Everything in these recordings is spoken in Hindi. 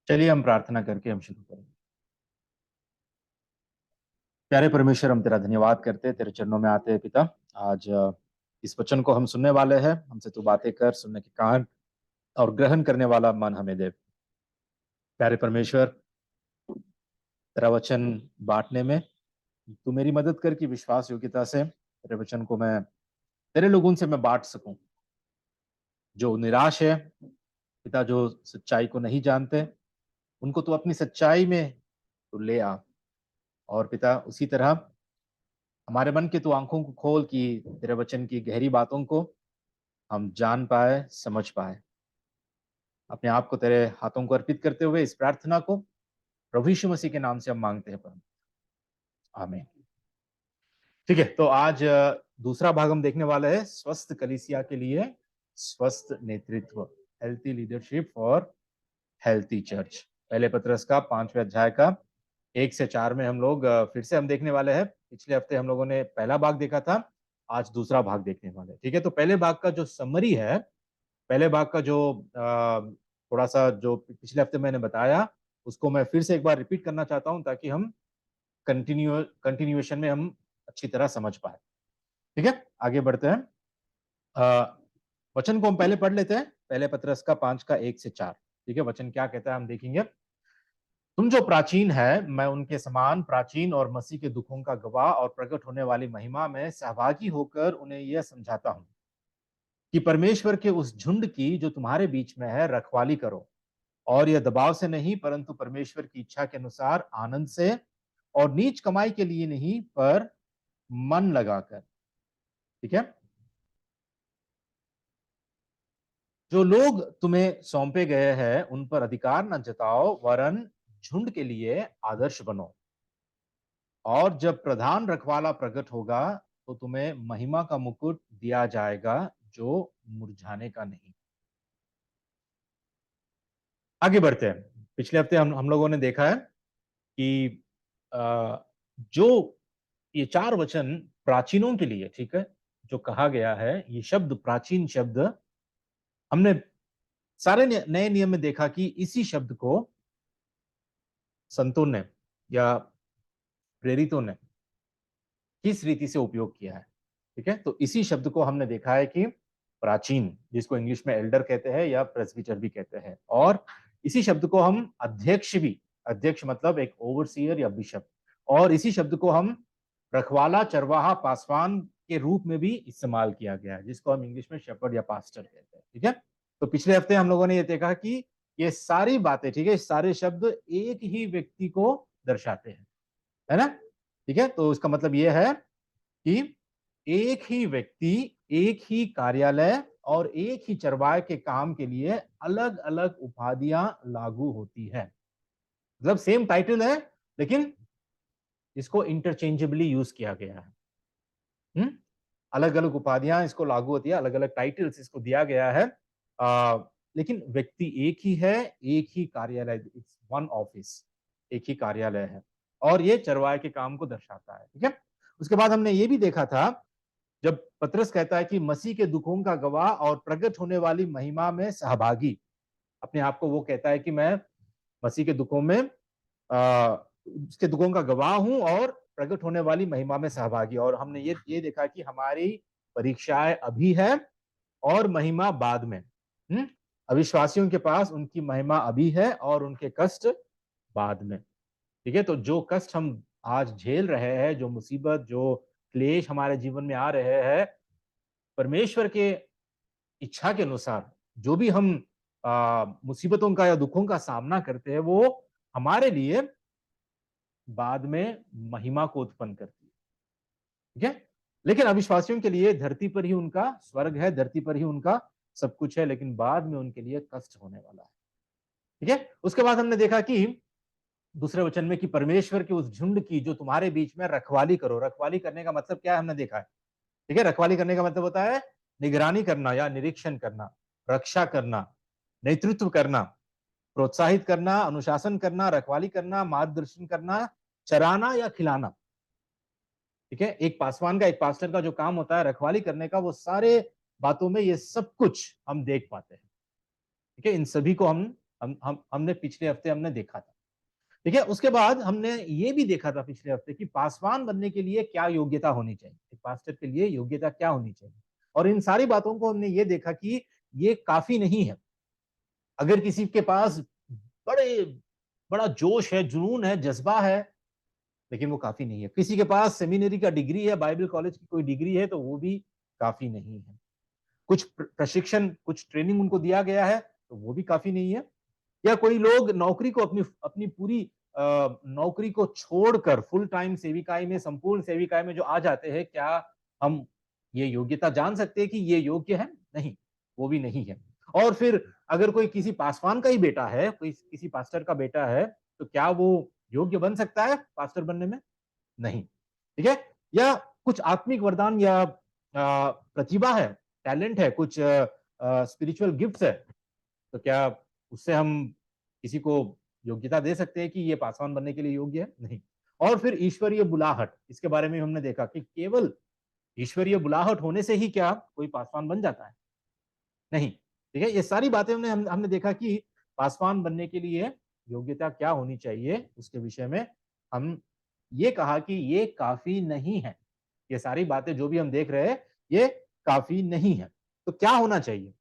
चलिए हम प्रार्थना करके हम शुरू करेंगे। प्यारे परमेश्वर, हम तेरा धन्यवाद करते हैं, तेरे चरणों में आते हैं पिता। आज इस वचन को हम सुनने वाले हैं। हमसे तू बातें कर, सुनने के कान और ग्रहण करने वाला मन हमें दे। प्यारे परमेश्वर, तेरा वचन बांटने में तू मेरी मदद कर कि विश्वास योग्यता से तेरे वचन को मैं तेरे लोगों से मैं बांट सकूं। जो निराश है पिता, जो सच्चाई को नहीं जानते, उनको तू अपनी सच्चाई में तू ले आ। और पिता, उसी तरह हमारे मन की तू आंखों को खोल कि तेरे वचन की गहरी बातों को हम जान पाए, समझ पाए। अपने आप को तेरे हाथों को अर्पित करते हुए इस प्रार्थना को प्रभु यीशु मसीह के नाम से हम मांगते हैं परम। आमीन। ठीक है, तो आज दूसरा भाग हम देखने वाले हैं, स्वस्थ कलीसिया के लिए स्वस्थ नेतृत्व, healthy leadership for healthy church. पहले पत्रस का 5वें अध्याय का 1 से 4 में हम लोग फिर से हम देखने वाले हैं। पिछले हफ्ते हम लोगों ने पहला भाग देखा था, आज दूसरा भाग देखने वाले हैं। ठीक है, तो पहले भाग का जो समरी है, पहले भाग का जो थोड़ा सा जो पिछले हफ्ते मैंने बताया, उसको मैं फिर से एक बार रिपीट करना चाहता हूं ताकि हम कंटिन्यूएशन में हम अच्छी तरह समझ पाए। ठीक है, आगे बढ़ते हैं। वचन को हम पहले पढ़ लेते हैं, पहले पत्रस का 5 का 1 से 4। ठीक है, वचन क्या कहता है हम देखेंगे। तुम जो प्राचीन है, मैं उनके समान प्राचीन और मसीह के दुखों का गवाह और प्रकट होने वाली महिमा में सहभागी होकर उन्हें यह समझाता हूं कि परमेश्वर के उस झुंड की जो तुम्हारे बीच में है रखवाली करो, और यह दबाव से नहीं परंतु परमेश्वर की इच्छा के अनुसार आनंद से, और नीच कमाई के लिए नहीं पर मन लगाकर। ठीक है, जो लोग तुम्हें सौंपे गए हैं उन पर अधिकार न जताओ, वरन झुंड के लिए आदर्श बनो। और जब प्रधान रखवाला प्रकट होगा तो तुम्हें महिमा का मुकुट दिया जाएगा जो मुरझाने का नहीं। आगे बढ़ते हैं। पिछले हफ्ते हम लोगों ने देखा है कि जो ये 4 वचन प्राचीनों के लिए, ठीक है, जो कहा गया है, ये शब्द प्राचीन शब्द, हमने सारे नए नियम में देखा कि इसी शब्द को संतों ने या प्रेरितों ने किस रीति से उपयोग किया है। ठीक है, तो इसी शब्द को हमने देखा है कि प्राचीन, जिसको इंग्लिश में एल्डर कहते हैं या प्रेस्बिटर भी कहते हैं, और इसी शब्द को हम अध्यक्ष भी, अध्यक्ष मतलब एक ओवरसीयर या बिशप, और इसी शब्द को हम रखवाला, चरवाहा, पासवान के रूप में भी इस्तेमाल किया गया है, जिसको हम इंग्लिश में शेपर्ड या पास्टर कहते हैं। ठीक है, तो पिछले हफ्ते हम लोगों ने ये देखा कि ये सारी बातें, ठीक है, सारे शब्द एक ही व्यक्ति को दर्शाते हैं, है ना। ठीक है, तो इसका मतलब यह है कि एक ही व्यक्ति, एक ही कार्यालय और एक ही चरवाहे के काम के लिए अलग अलग उपाधियां लागू होती है। मतलब सेम टाइटल है, लेकिन इसको इंटरचेंजेबली यूज किया गया है। अलग अलग उपाधियां इसको लागू होती है, अलग अलग टाइटल्स इसको दिया गया है। लेकिन व्यक्ति एक ही है, एक ही कार्यालय, इट्स वन ऑफिस, एक ही कार्यालय है, और ये चरवाहे के काम को दर्शाता है। ठीक है, उसके बाद हमने ये भी देखा था, जब पतरस कहता है कि मसीह के दुखों का गवाह और प्रकट होने वाली महिमा में सहभागी, अपने आप को वो कहता है कि मैं मसीह के दुखों में उसके दुखों का गवाह हूं और प्रकट होने वाली महिमा में सहभागी। और हमने ये देखा कि हमारी परीक्षाएं अभी है और महिमा बाद में। अविश्वासियों के पास उनकी महिमा अभी है और उनके कष्ट बाद में। ठीक है, तो जो कष्ट हम आज झेल रहे हैं, जो मुसीबत, जो क्लेश हमारे जीवन में आ रहे हैं, परमेश्वर के इच्छा के अनुसार जो भी हम मुसीबतों का या दुखों का सामना करते हैं, वो हमारे लिए बाद में महिमा को उत्पन्न करती है। ठीक है, लेकिन अविश्वासियों के लिए धरती पर ही उनका स्वर्ग है, धरती पर ही उनका सब कुछ है, लेकिन बाद में उनके लिए कष्ट होने वाला है। ठीक है, उसके बाद हमने देखा कि दूसरे वचन में कि परमेश्वर के उस झुंड की जो तुम्हारे बीच में रखवाली करो। रखवाली करने का मतलब क्या है, हमने देखा है। ठीक है, रखवाली करने का मतलब होता है निगरानी करना या निरीक्षण करना, रक्षा करना, नेतृत्व करना, प्रोत्साहित करना, अनुशासन करना, रखवाली करना, मार्गदर्शन करना, चराना या खिलाना। ठीक है, एक पासवान का, एक पास्टर का जो काम होता है रखवाली करने का, वो सारे बातों में ये सब कुछ हम देख पाते हैं। ठीक है, इन सभी को हम हमने पिछले हफ्ते हमने देखा था। ठीक है, उसके बाद हमने ये भी देखा था पिछले हफ्ते कि पासवान बनने के लिए क्या योग्यता होनी चाहिए, एक पास्टर के लिए योग्यता क्या होनी चाहिए। और इन सारी बातों को हमने ये देखा कि ये काफी नहीं है। अगर किसी के पास बड़े बड़ा जोश है, जुनून है, जज्बा है, लेकिन वो काफी नहीं है। किसी के पास सेमिनरी का डिग्री है, बाइबल कॉलेज की कोई डिग्री है, तो वो भी काफी नहीं है। कुछ प्रशिक्षण, कुछ ट्रेनिंग उनको दिया गया है, तो वो भी काफी नहीं है। या कोई लोग नौकरी को अपनी अपनी पूरी नौकरी को छोड़कर फुल टाइम सेविकाई में, संपूर्ण सेविकाई में जो आ जाते हैं, क्या हम ये योग्यता जान सकते हैं कि ये योग्य है? नहीं, वो भी नहीं है। और फिर अगर कोई किसी पासवान का ही बेटा है, कोई किसी पास्टर का बेटा है, तो क्या वो योग्य बन सकता है पास्टर बनने में? नहीं। ठीक है? या कुछ आत्मिक वरदान या प्रतिभा है, टैलेंट है, कुछ स्पिरिचुअल गिफ्ट्स है, तो क्या उससे हम किसी को योग्यता दे सकते हैं कि ये पासवान बनने के लिए योग्य है? नहीं। और फिर ईश्वरीय बुलाहट, इसके बारे में हमने देखा कि केवल ईश्वरीय बुलाहट होने से ही क्या कोई पासवान बन जाता है? नहीं। ठीक है, ये सारी बातें हमने देखा कि पासवान बनने के लिए योग्यता क्या होनी चाहिए, उसके विषय में हम ये कहा कि ये काफी नहीं है। ये सारी बातें जो भी हम देख रहे हैं, ये काफी नहीं है। तो क्या होना चाहिए?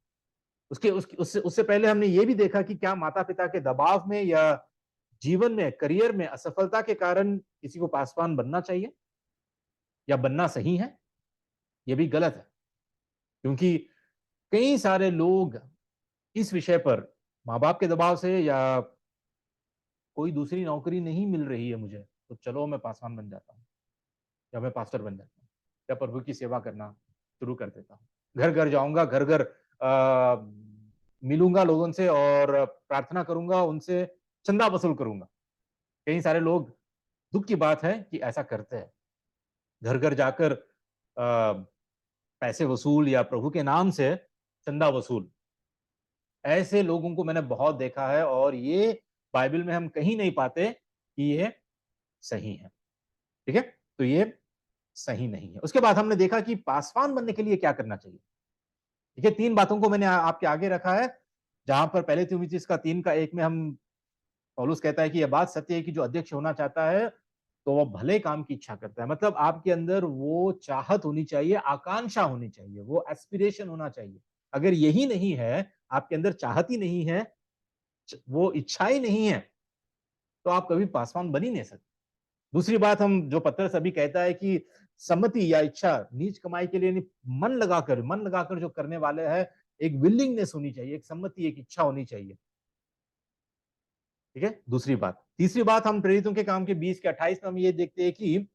उसके उसके उससे उससे पहले हमने ये भी देखा कि क्या माता-पिता के दबाव में या जीवन में, करियर में असफलता के कारण किसी को पासवान बनना चाहिए या बनना सही है? ये भी गलत है। क्योंकि कई सारे लोग इस विषय पर माँ-बाप के दबाव से या कोई दूसरी नौकरी नहीं मिल रही है मुझे, तो चलो मैं पासवान बन जाता हूँ या मैं पास्टर बन जाता हूँ या प्रभु की सेवा करना शुरू कर देता हूँ। घर-घर जाऊँगा, घर-घर मिलूँगा लोगों से और प्रार्थना करूँगा, उनसे चंदा वसूल करूँगा। कई सारे लोग, दुःख की बात है कि ऐसा करते हैं। घर-घर जाकर पैसे वसूल या प्रभु के नाम से चंदा वसूल। ऐसे लोगों को मैंने बहुत देखा है और ये बाइबल में हम कहीं नहीं पाते कि ये सही है। ठीक है? तो ये सही नहीं है। उसके बाद हमने देखा कि पासवान बनने के लिए क्या करना चाहिए। ठीक है? 3 बातों को मैंने आपके आगे रखा है, जहाँ पर पहले तीमुथियुस का 3 का 1 में हम पौलुस कहता है कि यह बात सत्य है कि जो अध्यक्ष होना चाहता है, तो वह भले काम की इच्छा करता है। मतलब आपके अंदर वो चाहत होनी चाहिए, आकांक्षा होनी चाहिए, वो एस्पिरेशन होना चाहिए। अगर यही नहीं है, आपके अंदर चाहत ही नहीं है, वो इच्छा ही नहीं है, तो आप कभी पासवान बन ही नहीं सकते। दूसरी बात हम जो पत्रस अभी कहता है कि सम्मति या इच्छा नीच कमाई के लिए नहीं, मन लगाकर जो करने वाले हैं, एक विलिंगनेस होनी चाहिए, एक सम्मति, एक इच्छा होनी चाहिए। ठीक है, दूसरी बात। तीसरी बात हम प्रेरितों के काम के 20 के 28 में हम ये देखते हैं कि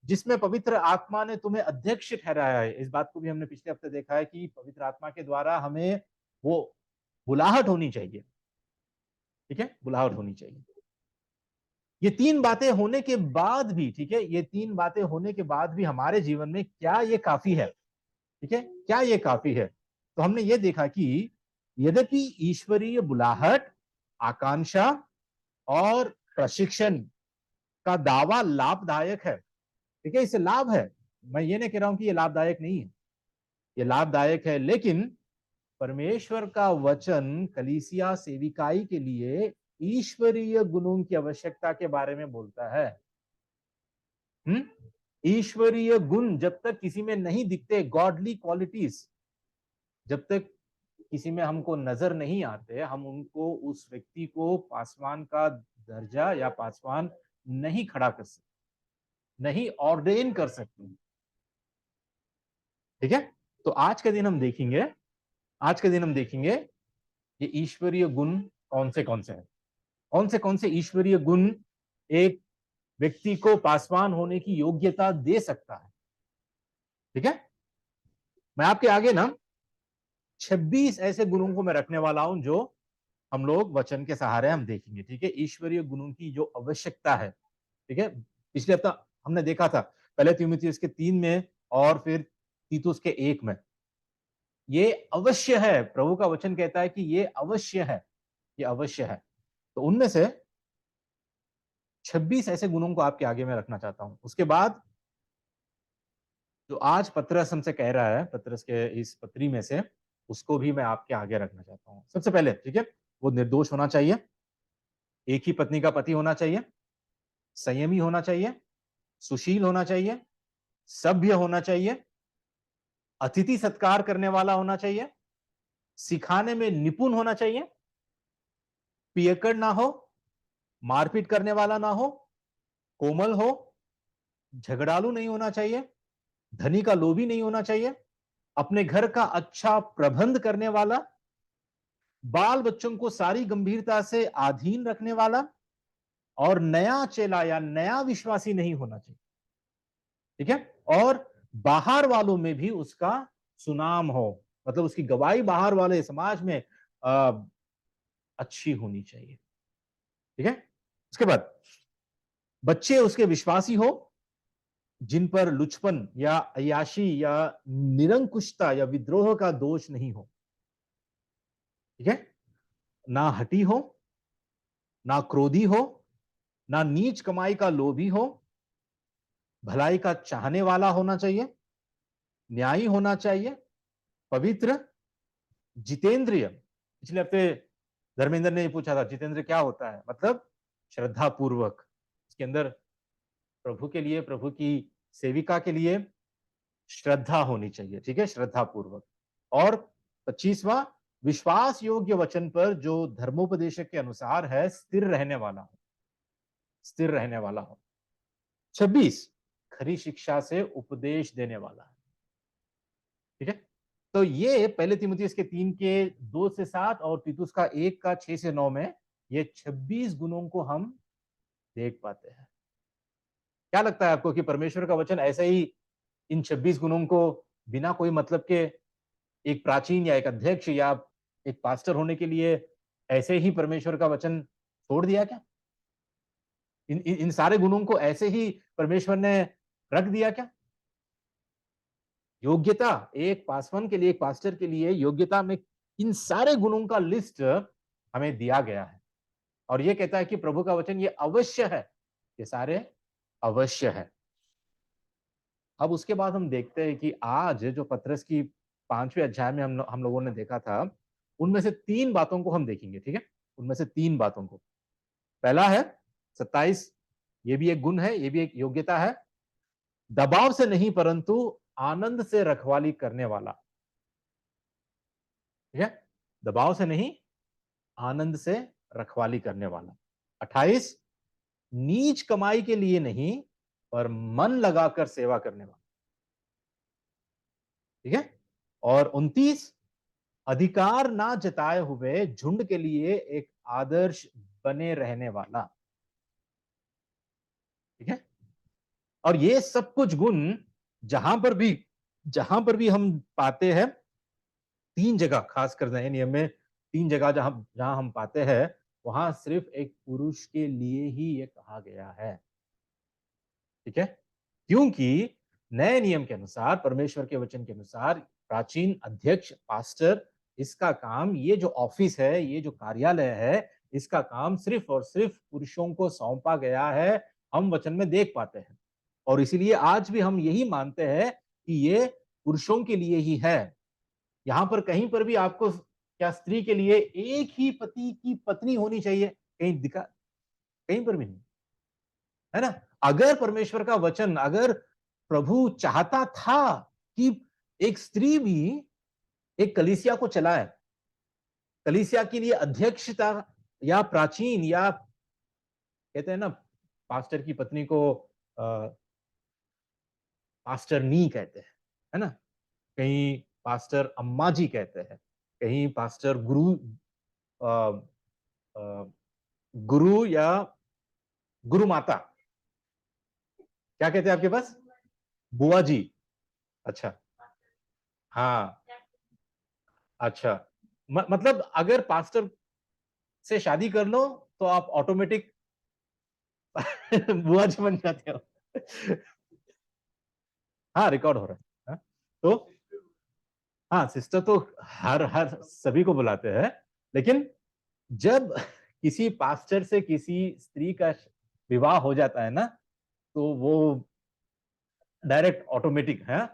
जिसमें पवित्र आत्मा ने तुम्हें अध्यक्ष ठहराया है। इस बात को भी हमने पिछले हफ्ते देखा है कि पवित्र आत्मा के द्वारा हमें वो बुलाहट होनी चाहिए। ठीक है, बुलाहट होनी चाहिए। ये 3 बातें होने के बाद भी, ठीक है, ये 3 बातें होने के बाद भी हमारे जीवन में क्या ये काफी है? ठीक है, क्या ये काफी है? तो हमने ये देखा कि यद्यपि ईश्वरीय बुलाहट, आकांक्षा और प्रशिक्षण का दावा लाभदायक है। ठीक है, इससे लाभ है। मैं ये नहीं कह रहा हूं कि ये लाभदायक नहीं है, ये लाभदायक है, लेकिन परमेश्वर का वचन कलीसिया सेविकाई के लिए ईश्वरीय गुणों की आवश्यकता के बारे में बोलता है। हम्म, ईश्वरीय गुण जब तक किसी में नहीं दिखते, गॉडली क्वालिटीज जब तक किसी में हमको नजर नहीं आते, हम उनको, उस व्यक्ति को पासवान का दर्जा या पासवान नहीं खड़ा कर सकते, नहीं ऑर्डेन कर सकते। ठीक है, तो आज के दिन हम देखेंगे ये ईश्वरीय गुण कौन से हैं, कौन से ईश्वरीय गुण एक व्यक्ति को पासवान होने की योग्यता दे सकता है। ठीक है, मैं आपके आगे ना 26 ऐसे गुणों को मैं रखने वाला हूं जो हम लोग वचन के सहारे हम देखेंगे। ठीक है, ईश्वरीय गुणों की जो आवश्यकता है। ठीक है, पिछले हफ्ता हमने देखा था पहले तीमुथियुस के 3 में और फिर तीतुस के 1 में। ये अवश्य है, प्रभु का वचन कहता है कि ये अवश्य है, ये अवश्य है। तो उनमें से 26 ऐसे गुणों को आपके आगे मैं रखना चाहता हूं। उसके बाद जो आज पतरस हमसे कह रहा है, पतरस के इस पत्री में से, उसको भी मैं आपके आगे रखना चाहता हूं। सबसे पहले, ठीक है, वो निर्दोष होना चाहिए, एक ही पत्नी का पति होना चाहिए, संयमी होना चाहिए, सुशील होना चाहिए, सभ्य होना चाहिए, अतिथि सत्कार करने वाला होना चाहिए, सिखाने में निपुण होना चाहिए, पियक्कड़ ना हो, मारपीट करने वाला ना हो, कोमल हो, झगड़ालू नहीं होना चाहिए, धनी का लोभी नहीं होना चाहिए, अपने घर का अच्छा प्रबंध करने वाला, बाल बच्चों को सारी गंभीरता से अधीन रखने वाला, और नया चेला या नया विश्वासी नहीं होना चाहिए। ठीक है, और बाहर वालों में भी उसका सुनाम हो, मतलब उसकी गवाही बाहर वाले समाज में अच्छी होनी चाहिए। ठीक है, उसके बाद बच्चे उसके विश्वासी हो, जिन पर लुचपन या अय्याशी या निरंकुशता या विद्रोह का दोष नहीं हो। ठीक है, ना हठी हो, ना क्रोधी हो, ना नीच कमाई का लोभी हो, भलाई का चाहने वाला होना चाहिए, न्यायी होना चाहिए, पवित्र, जितेंद्रिय। पिछले हफ्ते धर्मेंद्र ने पूछा था जितेंद्र क्या होता है, मतलब श्रद्धा पूर्वक, इसके अंदर प्रभु के लिए, प्रभु की सेविका के लिए श्रद्धा होनी चाहिए। ठीक है, श्रद्धा पूर्वक। और 25वां, विश्वास योग्य वचन पर जो धर्मोपदेशक के अनुसार है स्थिर रहने वाला हो, स्थिर रहने वाला हो। 26, खरी शिक्षा से उपदेश देने वाला है। ठीक है, तो ये पहले तिमुथियुस के 3 के 2 से 7 और तीतुस का 1 का 6 से 9 में ये 26 गुणों को हम देख पाते हैं। क्या लगता है आपको कि परमेश्वर का वचन ऐसे ही इन 26 गुणों को बिना कोई मतलब के एक प्राचीन या एक अध्यक्ष या एक पास्टर होने के लिए ऐसे ही परमेश्वर का वचन छोड़ दिया क्या? इन सारे गुणों को ऐसे ही परमेश्वर ने रख दिया क्या? योग्यता, एक पासवान के लिए, एक पास्टर के लिए योग्यता में इन सारे गुणों का लिस्ट हमें दिया गया है, और ये कहता है कि प्रभु का वचन ये अवश्य है, ये सारे अवश्य है। अब उसके बाद हम देखते हैं कि आज जो पत्रस की 5वें अध्याय में हम लोगों ने देखा था, उनमें से 3 बातों को हम देखेंगे। ठीक है, उनमें से 3 बातों को। पहला है 27, ये भी एक गुण है, ये भी एक योग्यता है, दबाव से नहीं परंतु आनंद से रखवाली करने वाला। ठीक है, दबाव से नहीं, आनंद से रखवाली करने वाला। 28, नीच कमाई के लिए नहीं पर मन लगाकर सेवा करने वाला। ठीक है, और 29, अधिकार ना जताए हुए झुंड के लिए एक आदर्श बने रहने वाला। ठीक है, और ये सब कुछ गुण जहां पर भी हम पाते हैं, 3 जगह खासकर नए नियम में 3 जगह जहां जहां हम पाते हैं, वहां सिर्फ एक पुरुष के लिए ही ये कहा गया है। ठीक है, क्योंकि नए नियम के अनुसार, परमेश्वर के वचन के अनुसार, प्राचीन अध्यक्ष, पास्टर, इसका काम, ये जो ऑफिस है, ये जो कार्यालय है, इसका काम सिर्फ और सिर्फ पुरुषों को सौंपा गया है, हम वचन में देख पाते हैं। और इसीलिए आज भी हम यही मानते हैं कि ये पुरुषों के लिए ही है। यहां पर कहीं पर भी आपको क्या स्त्री के लिए एक ही पति की पत्नी होनी चाहिए, कहीं दिखा, कहीं पर भी नहीं, है ना? अगर परमेश्वर का वचन, अगर प्रभु चाहता था कि एक स्त्री भी एक कलीसिया को चलाए, कलीसिया के लिए अध्यक्षता, या प्राचीन, या कहते हैं ना, पास्टर की पत्नी को पास्टर नी कहते हैं, है ना? कहीं पास्टर अम्मा जी कहते हैं, कहीं पास्टर गुरु, अ, अ, गुरु या गुरु माता, क्या कहते हैं आपके पास? बुआ जी। अच्छा, हाँ, अच्छा, मतलब अगर पास्टर से शादी कर लो तो आप ऑटोमेटिक बुआ जी बन जाते हो। हाँ, रिकॉर्ड हो रहा है। हाँ, तो हाँ, सिस्टर तो हर हर सभी को बुलाते हैं, लेकिन जब किसी पास्टर से किसी स्त्री का विवाह हो जाता है ना, तो वो डायरेक्ट ऑटोमेटिक है,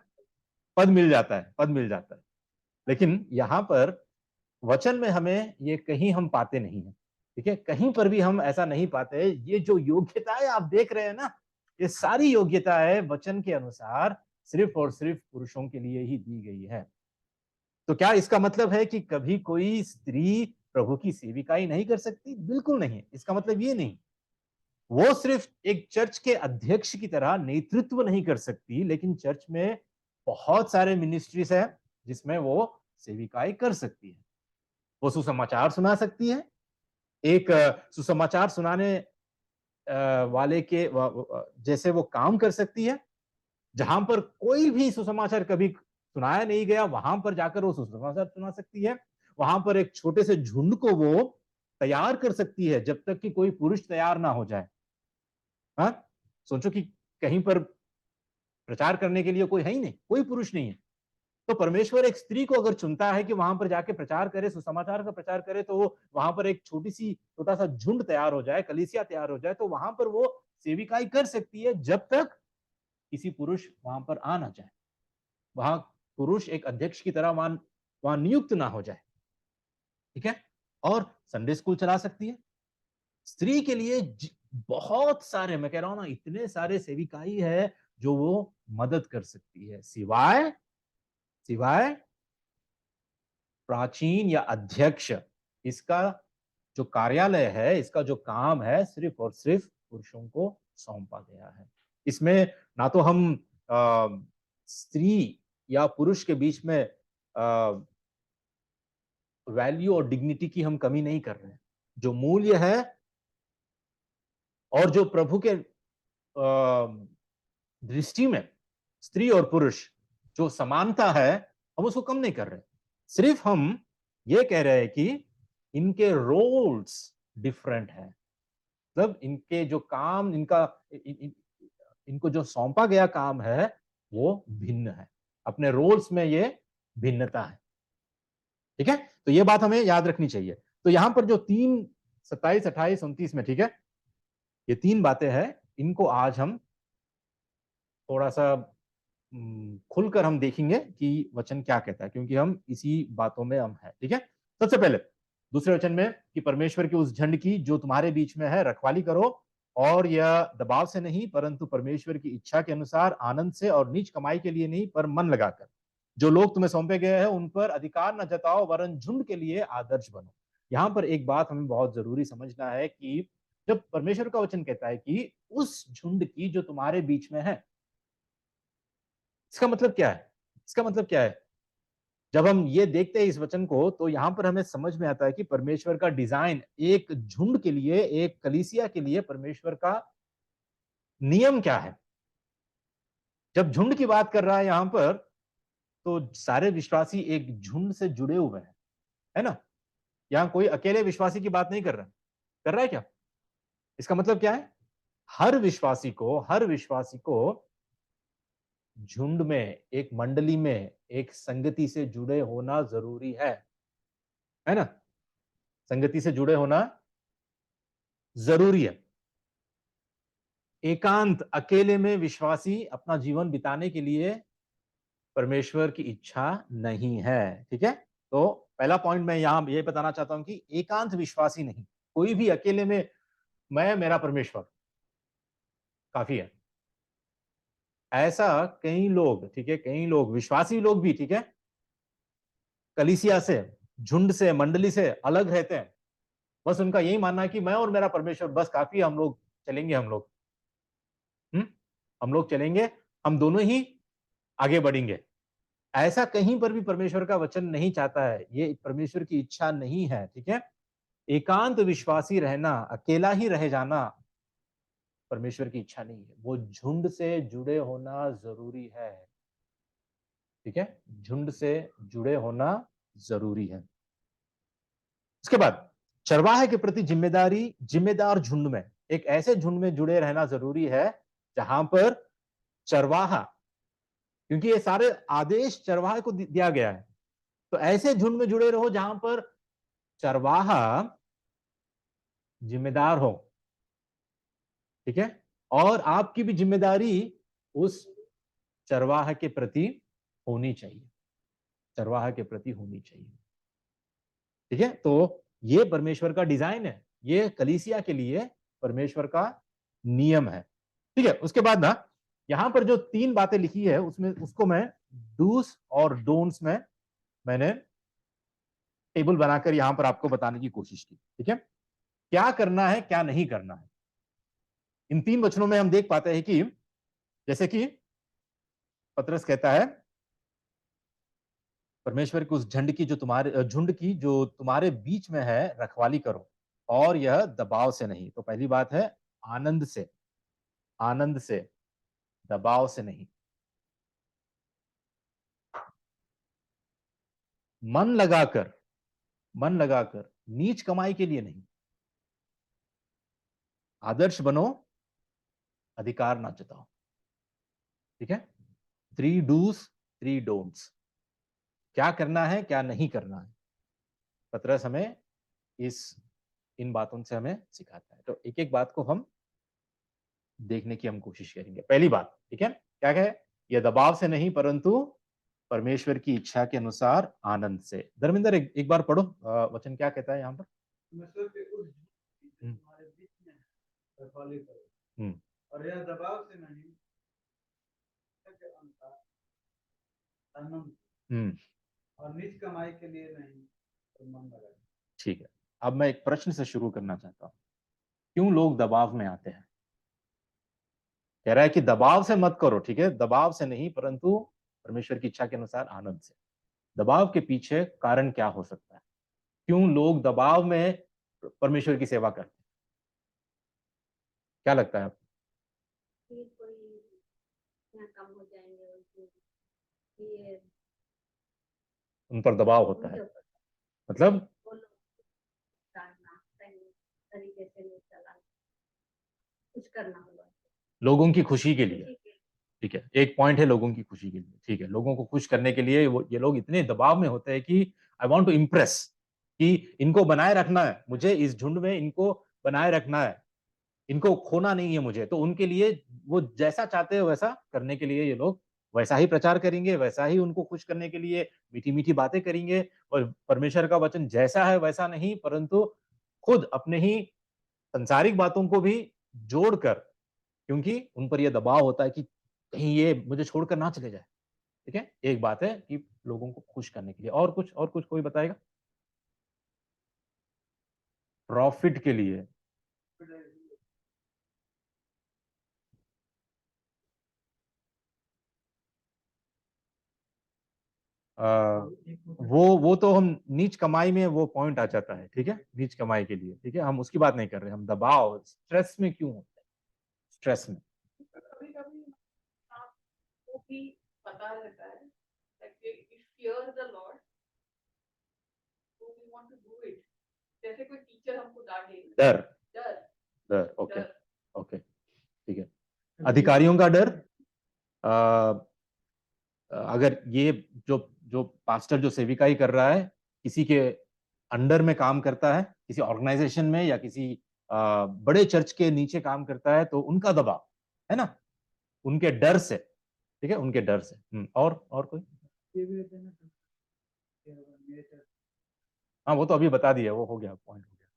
पद मिल जाता है, पद मिल जाता है। लेकिन यहाँ पर वचन में हमें ये कहीं हम पाते नहीं है, ठीक है? कहीं पर भी हम ऐसा नहीं पाते। ये जो योग्यताएं आप देख रहे हैं ना, ये सारी योग्यताएं वचन के अनुसार सिर्फ और सिर्फ पुरुषों के लिए ही दी गई है। तो क्या इसका मतलब है कि कभी कोई स्त्री प्रभु की सेविकाई नहीं कर सकती? बिल्कुल नहीं। इसका मतलब ये नहीं। वो सिर्फ एक चर्च के अध्यक्ष की तरह नेतृत्व नहीं कर सकती, लेकिन चर्च में बहुत सारे मिनिस्ट्रीज है जिसमें वो सेविकाई कर सकती है। वो सुसमाचार सुना सकती है। एक सुसमाचार सुनाने वाले के जैसे वो काम कर सकती है। जहां पर कोई भी सुसमाचार कभी सुनाया नहीं गया, वहां पर जाकर वो सुसमाचार सुना सकती है। वहां पर एक छोटे से झुंड को वो तैयार कर सकती है जब तक कि कोई पुरुष तैयार ना हो जाए। हाँ, सोचो कि कहीं पर प्रचार करने के लिए कोई है ही नहीं, कोई पुरुष नहीं है। तो परमेश्वर एक स्त्री को अगर चुनता है कि वहां पर जाके प्रचार करे, सुसमाचार का प्रचार करे, तो वहां पर एक छोटा सा झुंड तैयार हो जाए, कलीसिया तैयार हो जाए, तो वहां पर वो सेविकाई कर सकती है जब तक किसी पुरुष वहां पर आ ना जाए। वहां पुरुष एक अध्यक्ष की तरह वहां नियुक्त ना हो जाए, ठीक है? और संडे स्कूल चला सकती है। स्त्री के लिए बहुत सारे, मैं कह रहा हूं ना, इतने सारे सेविकाई है जो वो मदद कर सकती है, सिवाय सिवाय प्राचीन या अध्यक्ष। इसका जो कार्यालय है, इसका जो काम है, सिर्फ और सिर्फ पुरुषों को सौंपा गया है। इसमें ना तो हम स्त्री या पुरुष के बीच में वैल्यू और डिग्निटी की हम कमी नहीं कर रहे हैं। जो मूल्य है और जो प्रभु के दृष्टि में स्त्री और पुरुष जो समानता है, हम उसको कम नहीं कर रहे। सिर्फ हम ये कह रहे हैं कि इनके रोल्स डिफरेंट है। मतलब इनके जो काम, इनको जो सौंपा गया काम है वो भिन्न है। अपने रोल्स में ये भिन्नता है, ठीक है? तो ये बात हमें याद रखनी चाहिए। तो यहां पर जो 3:27, 28, 29 में, ठीक है, ये 3 बातें हैं। इनको आज हम थोड़ा सा खुलकर हम देखेंगे कि वचन क्या कहता है, क्योंकि हम इसी बातों में हम हैं, ठीक है? सबसे पहले दूसरे वचन में कि परमेश्वर के उस झंड की जो तुम्हारे बीच में है रखवाली करो, और यह दबाव से नहीं परंतु परमेश्वर की इच्छा के अनुसार आनंद से, और नीच कमाई के लिए नहीं पर मन लगाकर। जो लोग तुम्हें सौंपे गए हैं उन पर अधिकार न जताओ, वरन झुंड के लिए आदर्श बनो। यहां पर एक बात हमें बहुत जरूरी समझना है कि जब परमेश्वर का वचन कहता है कि उस झुंड की जो तुम्हारे बीच में है, इसका मतलब क्या है? इसका मतलब क्या है? जब हम ये देखते हैं इस वचन को, तो यहां पर हमें समझ में आता है कि परमेश्वर का डिजाइन एक झुंड के लिए, एक कलीसिया के लिए परमेश्वर का नियम क्या है। जब झुंड की बात कर रहा है यहां पर, तो सारे विश्वासी एक झुंड से जुड़े हुए हैं, है ना? यहां कोई अकेले विश्वासी की बात नहीं कर रहा। कर रहा है क्या? इसका मतलब क्या है? हर विश्वासी को झुंड में, एक मंडली में, एक संगति से जुड़े होना जरूरी है ना? संगति से जुड़े होना जरूरी है। एकांत, अकेले में विश्वासी अपना जीवन बिताने के लिए परमेश्वर की इच्छा नहीं है, ठीक है? तो पहला पॉइंट मैं यहां ये बताना चाहता हूं कि एकांत विश्वासी नहीं, कोई भी अकेले में मैं मेरा परमेश्वर काफी है, ऐसा कई लोग, ठीक है, कई लोग, विश्वासी लोग भी, ठीक है, कलीसिया से, झुंड से, मंडली से अलग रहते हैं। बस उनका यही मानना है कि मैं और मेरा परमेश्वर बस काफी है, हम लोग चलेंगे, हम्म हम लोग चलेंगे, हम दोनों ही आगे बढ़ेंगे। ऐसा कहीं पर भी परमेश्वर का वचन नहीं चाहता है, ये परमेश्वर की इच्छा नहीं है, ठीक है? एकांत विश्वासी रहना, अकेला ही रह जाना परमेश्वर की इच्छा नहीं है। वो झुंड से जुड़े होना जरूरी है, ठीक है? झुंड से जुड़े होना जरूरी है। उसके बाद चरवाहे के प्रति जिम्मेदारी, जिम्मेदार झुंड में, एक ऐसे झुंड में जुड़े रहना जरूरी है जहां पर चरवाहा, क्योंकि ये सारे आदेश चरवाहे को दिया गया है, तो ऐसे झुंड में जुड़े रहो जहां पर चरवाहा जिम्मेदार हो, ठीक है? और आपकी भी जिम्मेदारी उस चरवाहा के प्रति होनी चाहिए, चरवाहा के प्रति होनी चाहिए। ठीक है, तो ये परमेश्वर का डिजाइन है, ये कलीसिया के लिए परमेश्वर का नियम है। ठीक है, उसके बाद ना यहां पर जो 3 बातें लिखी है उसमें उसको मैं डूस और डोंट्स में मैंने टेबल बनाकर यहां पर आपको बताने की कोशिश की। ठीक है, क्या करना है क्या नहीं करना है। इन 3 वचनों में हम देख पाते हैं कि जैसे कि पतरस कहता है परमेश्वर की उस झुंड की जो तुम्हारे बीच में है रखवाली करो, और यह दबाव से नहीं। तो पहली बात है आनंद से, आनंद से, दबाव से नहीं। मन लगाकर, मन लगाकर, नीच कमाई के लिए नहीं। आदर्श बनो, अधिकार ना जताओ। ठीक है, 3 डूज 3 डोंट्स, क्या करना है क्या नहीं करना है। पतरस हमें इस इन बातों से हमें सिखाता है। तो एक एक बात को हम देखने की हम कोशिश करेंगे। पहली बात, ठीक है, क्या है, यह दबाव से नहीं परंतु परमेश्वर की इच्छा के अनुसार आनंद से। धर्मेंद्र एक बार पढ़ो वचन क्या कहता है यहाँ पर। परमेश्वर के उस तुम्हारे बीच में रखवाली करो, और यह दबाव से नहीं के अनुसार आनंद, और नीच कमाई के लिए नहीं तो मन लगा। ठीक है, अब मैं एक प्रश्न से शुरू करना चाहता हूँ, क्यों लोग दबाव में आते हैं। कह रहा है कि दबाव से मत करो, ठीक है, दबाव से नहीं परंतु परमेश्वर की इच्छा के अनुसार आनंद से। दबाव के पीछे कारण क्या हो सकता है, क्यों लोग दबाव में परमेश्वर की सेवा करते हैं। क्या लगता है आपको। कम हो जाएंगे, ये उन पर दबाव होता है, मतलब तरीके से नहीं चला, कुछ करना होगा लोगों की खुशी के लिए। ठीक है, एक पॉइंट है लोगों की खुशी के लिए। ठीक है, लोगों को खुश करने के लिए ये लोग इतने दबाव में होते हैं कि आई वांट टू इम्प्रेस, कि इनको बनाए रखना है, मुझे इस झुंड में इनको बनाए रखना है, इनको खोना नहीं है मुझे। तो उनके लिए वो जैसा चाहते हैं वैसा करने के लिए ये लोग वैसा ही प्रचार करेंगे, वैसा ही उनको खुश करने के लिए मीठी मीठी बातें करेंगे। और परमेश्वर का वचन जैसा है वैसा नहीं, परंतु खुद अपने ही संसारिक बातों को भी जोड़कर, क्योंकि उन पर यह दबाव होता है कि कहीं ये मुझे छोड़कर ना चले जाए। ठीक है, एक बात है कि लोगों को खुश करने के लिए, और कुछ कोई बताएगा। प्रॉफिट के लिए। वो तो हम नीच कमाई में वो पॉइंट आ जाता है। ठीक है, नीच कमाई के लिए, ठीक है, हम उसकी बात नहीं कर रहे। हम दबाव स्ट्रेस में क्यों होते हैं, स्ट्रेस में। कभी कभी आपको भी पता रहता है that if fear the Lord, so we want to do it. जैसे कोई टीचर हमको डांटे, डर, डर डर, ओके, ओके, ठीक है। अधिकारियों का डर, अगर ये जो जो पास्टर जो सेविकाई कर रहा है किसी के अंडर में काम करता है, किसी ऑर्गेनाइजेशन में या किसी बड़े चर्च के नीचे काम करता है, तो उनका दबाव है ना, उनके डर से। ठीक है, उनके डर से। और कोई। हाँ, वो तो अभी बता दिया, वो हो गया, पॉइंट हो गया।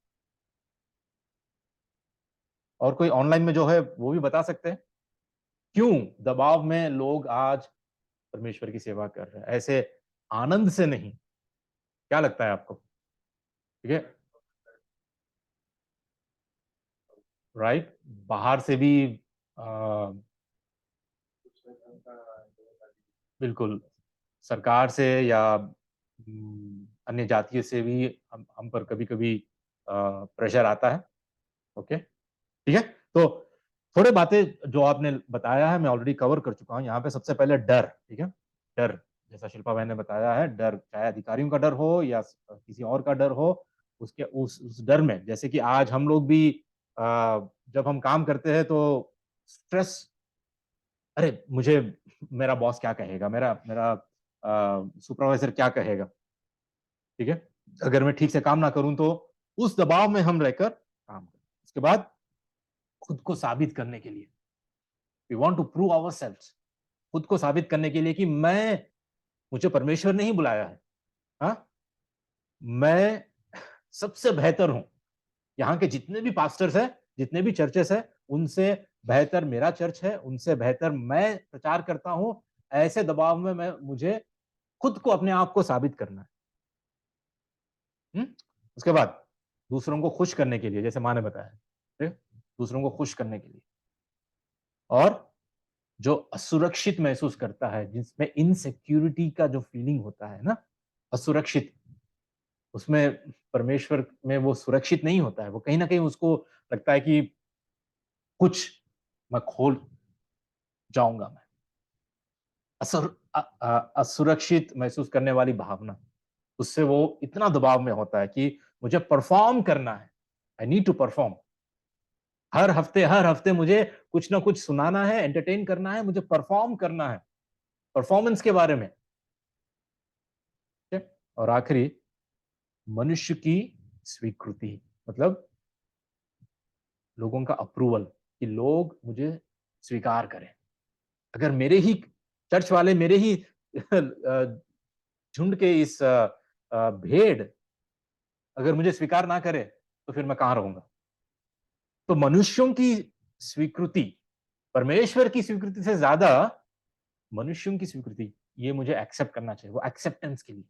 और कोई ऑनलाइन में जो है वो भी बता सकते हैं, क्यों दबाव में लोग आज परमेश्वर की सेवा कर रहे हैं, ऐसे आनंद से नहीं। क्या लगता है आपको। ठीक है, राइट, बाहर से भी आ, बिल्कुल सरकार से या अन्य जातियों से भी हम पर कभी कभी प्रेशर आता है। ओके, ठीक है, तो थोड़े बातें जो आपने बताया है मैं ऑलरेडी कवर कर चुका हूं यहाँ पे। सबसे पहले डर, ठीक है, डर, जैसा शिल्पा बहन ने बताया है, डर, चाहे अधिकारियों का डर हो या किसी और का डर हो, उसके उस डर में, जैसे कि आज हम लोग भी जब हम काम करते हैं तो स्ट्रेस, अरे मुझे मेरा बॉस क्या कहेगा, मेरा मेरा सुपरवाइजर क्या कहेगा। ठीक है, अगर मैं ठीक से काम ना करूं तो उस दबाव में हम रहकर काम करें। उसके बाद खुद को साबित करने के लिए, we want to prove ourselves, खुद को साबित करने के लिए कि मुझे परमेश्वर ने ही बुलाया है। हाँ, मैं सबसे बेहतर हूं, यहाँ के जितने भी पास्टर्स हैं, जितने भी चर्चेस है, उनसे बेहतर मेरा चर्च है, उनसे बेहतर मैं प्रचार करता हूं। ऐसे दबाव में मैं मुझे खुद को अपने आप को साबित करना है। उसके बाद दूसरों को खुश करने के लिए, जैसे माँ ने बताया, ठीक? दूसरों को खुश करने के लिए। और जो असुरक्षित महसूस करता है, जिसमें इनसिक्योरिटी का जो फीलिंग होता है ना, असुरक्षित, उसमें परमेश्वर में वो सुरक्षित नहीं होता है। वो कहीं ना कहीं उसको लगता है कि कुछ मैं खोल जाऊंगा। मैं असुरक्षित महसूस करने वाली भावना, उससे वो इतना दबाव में होता है कि मुझे परफॉर्म करना है, आई नीड टू परफॉर्म। हर हफ्ते मुझे कुछ ना कुछ सुनाना है, एंटरटेन करना है, मुझे परफॉर्म करना है, परफॉर्मेंस के बारे में। ठीक है? और आखिरी, मनुष्य की स्वीकृति, मतलब लोगों का अप्रूवल, कि लोग मुझे स्वीकार करें। अगर मेरे ही चर्च वाले, मेरे ही झुंड के इस भेड़ अगर मुझे स्वीकार ना करे, तो फिर मैं कहां रहूंगा? तो मनुष्यों की स्वीकृति, परमेश्वर की स्वीकृति से ज्यादा मनुष्यों की स्वीकृति, ये मुझे एक्सेप्ट करना चाहिए। वो एक्सेप्टेंस के लिए,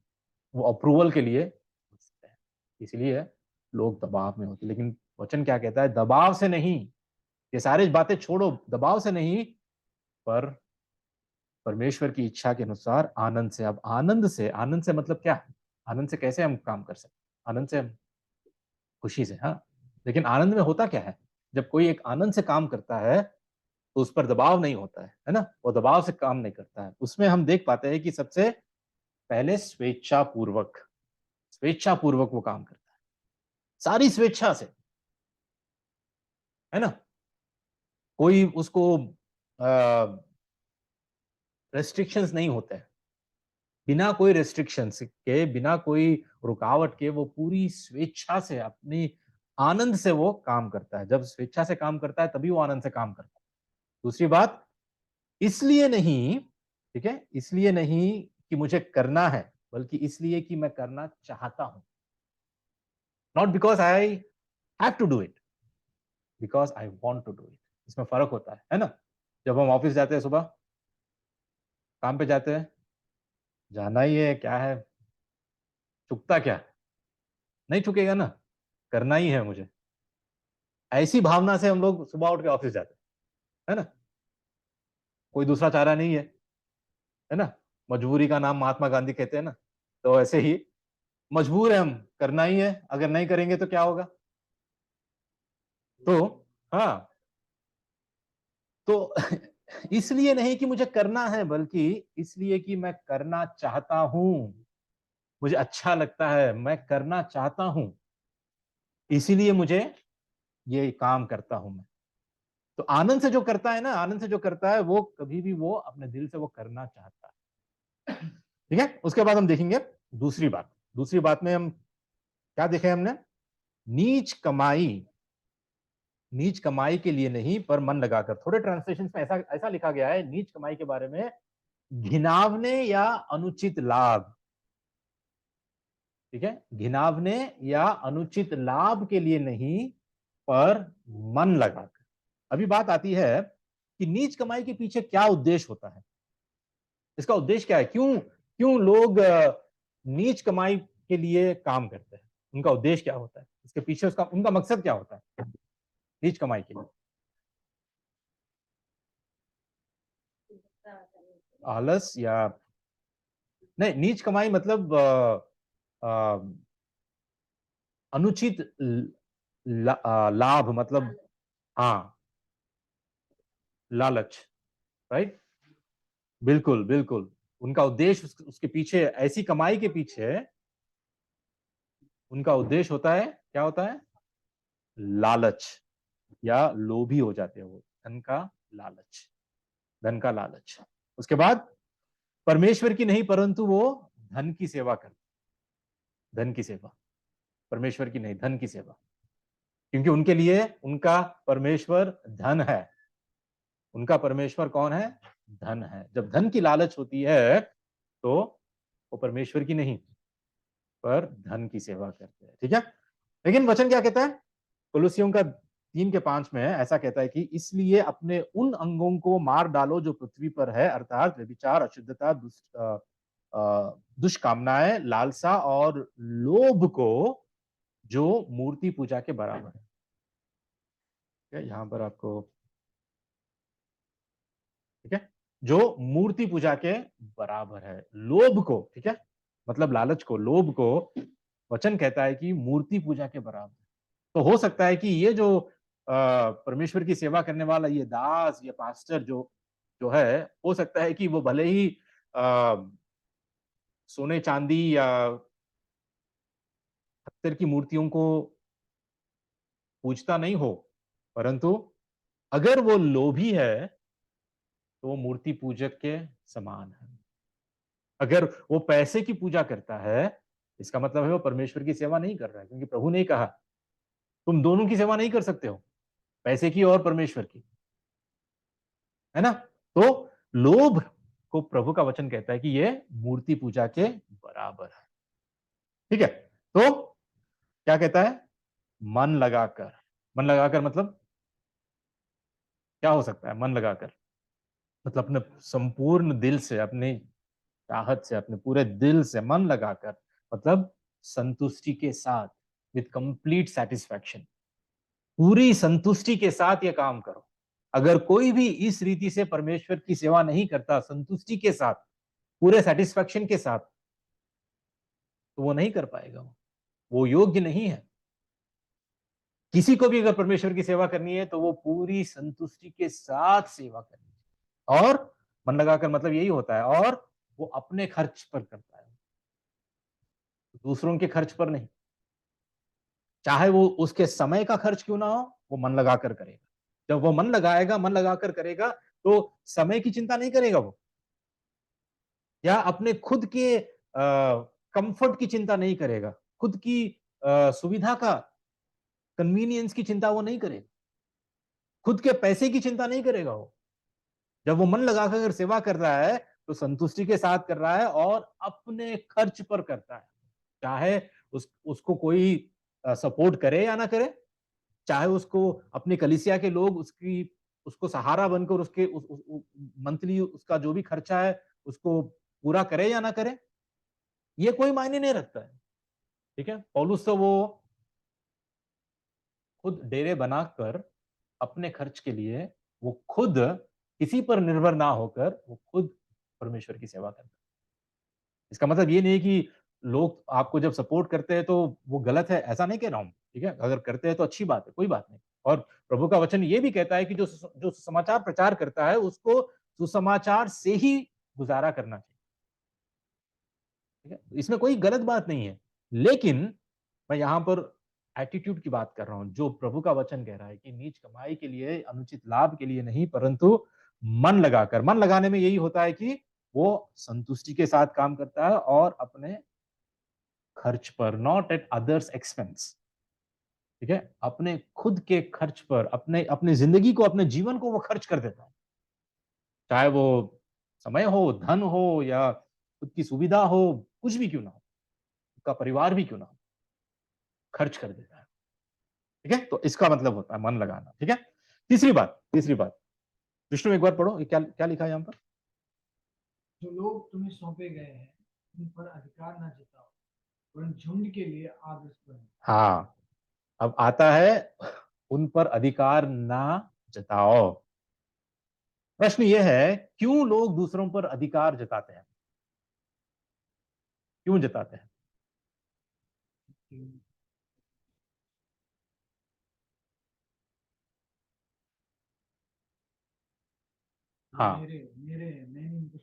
वो अप्रूवल के लिए, इसलिए लोग दबाव में होते। लेकिन वचन क्या कहता है? दबाव से नहीं, ये सारी बातें छोड़ो, दबाव से नहीं, पर परमेश्वर की इच्छा के अनुसार आनंद से। अब आनंद से मतलब क्या? आनंद से कैसे हम काम कर सकते? आनंद से हम खुशी से, हाँ। लेकिन आनंद में होता क्या है? जब कोई एक आनंद से काम करता है, तो उस पर दबाव नहीं होता है ना? वो दबाव से काम नहीं करता है। उसमें हम देख पाते हैं कि सबसे पहले स्वेच्छा पूर्वक वो काम करता है, सारी स्वेच्छा से, है ना? कोई उसको रेस्ट्रिक्शंस नहीं होते हैं। बिना कोई रेस्ट्रिक्शंस के, बिना कोई रुकावट के, वो पूरी स्वेच्छा से, अपनी आनंद से वो काम करता है। जब स्वेच्छा से काम करता है, तभी वो आनंद से काम करता है। दूसरी बात, इसलिए नहीं, ठीक है, इसलिए नहीं कि मुझे करना है, बल्कि इसलिए कि मैं करना चाहता हूं। Not because I have to do it, because I want to do it. इसमें फर्क होता है ना? जब हम ऑफिस जाते हैं, सुबह काम पे जाते हैं, जाना ही है, क्या है, चुकता क्या? नहीं चुकेगा ना, करना ही है मुझे। ऐसी भावना से हम लोग सुबह उठ के ऑफिस जाते हैं, है ना? कोई दूसरा चारा नहीं है ना? मजबूरी का नाम महात्मा गांधी कहते हैं ना, तो ऐसे ही मजबूर है हम, करना ही है। अगर नहीं करेंगे तो क्या होगा? तो हाँ, तो इसलिए नहीं कि मुझे करना है, बल्कि इसलिए कि मैं करना चाहता हूं, मुझे अच्छा लगता है, मैं करना चाहता हूं, इसीलिए मुझे ये काम करता हूं मैं। तो आनंद से जो करता है ना, आनंद से जो करता है, वो कभी भी वो अपने दिल से वो करना चाहता है। ठीक है? उसके बाद हम देखेंगे दूसरी बात में हम क्या देखे हमने? नीच कमाई के लिए नहीं, पर मन लगाकर। थोड़े ट्रांसलेशन में ऐसा ऐसा लिखा गया है नीच कमाई के बारे में, घिनावने या अनुचित लाभ। ठीक है? घिनावने या अनुचित लाभ के लिए नहीं, पर मन लगाकर। अभी बात आती है कि नीच कमाई के पीछे क्या उद्देश्य होता है? इसका उद्देश्य क्या है? क्यों क्यों लोग नीच कमाई के लिए काम करते हैं? उनका उद्देश्य क्या होता है? इसके पीछे उनका मकसद क्या होता है नीच कमाई के लिए? आलस, या नहीं, नीच कमाई मतलब अनुचित लाभ, मतलब हाँ, लालच। राइट, बिल्कुल बिल्कुल। उनका उद्देश्य, उसके पीछे, ऐसी कमाई के पीछे उनका उद्देश्य होता है, क्या होता है? लालच, या लोभी हो जाते हैं वो, धन का लालच। उसके बाद परमेश्वर की नहीं, परंतु वो धन की सेवा करते, धन की सेवा, परमेश्वर की नहीं, धन की सेवा। क्योंकि उनके लिए उनका परमेश्वर धन है। उनका परमेश्वर कौन है? धन है। जब धन की लालच होती है, तो वो परमेश्वर की नहीं, पर धन की सेवा करते हैं। ठीक है? लेकिन वचन क्या कहता है? कोलोसियों का 3:5 में ऐसा कहता है कि इसलिए अपने उन अंगों को मार डालो जो पृथ्वी पर है, अर्थात व्यभिचार, अशुद्धता, दुष्कामनाएं, लालसा और लोभ को, जो मूर्ति पूजा के बराबर है। ठीक है, यहां पर आपको, ठीक है, जो मूर्ति पूजा के बराबर है, लोभ को, ठीक है, मतलब लालच को, लोभ को वचन कहता है कि मूर्ति पूजा के बराबर। तो हो सकता है कि ये जो परमेश्वर की सेवा करने वाला ये दास या पास्टर जो जो है, हो सकता है कि वो भले ही आ, सोने चांदी या पत्थर की मूर्तियों को पूजता नहीं हो, परंतु अगर वो लोभी है तो वो मूर्ति पूजक के समान है। अगर वो पैसे की पूजा करता है, इसका मतलब है वो परमेश्वर की सेवा नहीं कर रहा है, क्योंकि प्रभु ने कहा तुम दोनों की सेवा नहीं कर सकते हो, पैसे की और परमेश्वर की, है ना? तो लोभ को प्रभु का वचन कहता है कि ये मूर्ति पूजा के बराबर है। ठीक है, तो क्या कहता है? मन लगाकर। मन लगाकर मतलब क्या हो सकता है? मन लगाकर मतलब अपने संपूर्ण दिल से, अपनी चाहत से, अपने पूरे दिल से मन लगाकर, मतलब संतुष्टि के साथ, विथ कंप्लीट सेटिस्फैक्शन, पूरी संतुष्टि के साथ ये काम करो। अगर कोई भी इस रीति से परमेश्वर की सेवा नहीं करता संतुष्टि के साथ, पूरे सेटिस्फैक्शन के साथ, तो वो नहीं कर पाएगा, वो योग्य नहीं है। किसी को भी अगर परमेश्वर की सेवा करनी है तो वो पूरी संतुष्टि के साथ सेवा करनी है, और मन लगाकर मतलब यही होता है, और वो अपने खर्च पर करता है, दूसरों के खर्च पर नहीं। चाहे वो उसके समय का खर्च क्यों ना हो, वो मन लगाकर करेगा। जब वो मन लगाएगा, मन लगाकर करेगा, तो समय की चिंता नहीं करेगा वो, या अपने खुद के कंफर्ट की चिंता नहीं करेगा, खुद की सुविधा का, कन्वीनियंस की चिंता वो नहीं करेगा, खुद के पैसे की चिंता नहीं करेगा वो। जब वो मन लगाकर अगर सेवा कर रहा है तो संतुष्टि के साथ कर रहा है और अपने खर्च पर करता है। चाहे उसको कोई सपोर्ट करे या ना करे, चाहे उसको अपने कलीसिया के लोग उसको सहारा बनकर उसके मंथली उसका जो भी खर्चा है उसको पूरा करे या ना करे, ये कोई मायने नहीं रखता है। ठीक है, पौलुस तो वो खुद डेरे बनाकर अपने खर्च के लिए, वो खुद किसी पर निर्भर ना होकर वो खुद परमेश्वर की सेवा करता है। इसका मतलब ये नहीं है कि लोग आपको जब सपोर्ट करते हैं तो वो गलत है, ऐसा नहीं कह रहा हूं। ठीक है, अगर करते हैं तो अच्छी बात है, कोई बात नहीं। और प्रभु का वचन ये भी कहता है कि जो जो समाचार प्रचार करता है उसको सुसमाचार से ही गुजारा करना चाहिए। ठीक है, इसमें कोई गलत बात नहीं है, लेकिन मैं यहां पर एटीट्यूड की बात कर रहा हूं, जो प्रभु का वचन कह रहा है कि नीच कमाई के लिए, अनुचित लाभ के लिए नहीं, परंतु मन लगाकर। मन लगाने में यही होता है कि वो संतुष्टि के साथ काम करता है और अपने खर्च पर, नॉट एट अदर्स एक्सपेंस। ठीक है, अपने खुद के खर्च पर, अपने अपनी जिंदगी को, अपने जीवन को वो खर्च कर देता है, चाहे वो समय हो, धन हो, या खुद की सुविधा हो, कुछ भी क्यों ना हो, उसका परिवार भी क्यों ना हो, खर्च कर देता है। ठीक है, तो इसका मतलब होता है मन लगाना। ठीक है, तीसरी बात विष्णु एक बार पढ़ो, ये क्या क्या लिखा है यहाँ पर? जो लोग तुम्हें सौंपे गए हैं उन पर अधिकार न जताओ, वरन झुंड के लिए आदर्श बनो। हाँ, अब आता है उन पर अधिकार ना जताओ। प्रश्न यह है, क्यों लोग दूसरों पर अधिकार जताते हैं? क्यों जताते हैं? हाँ, मेरे मेरे मैंने इनको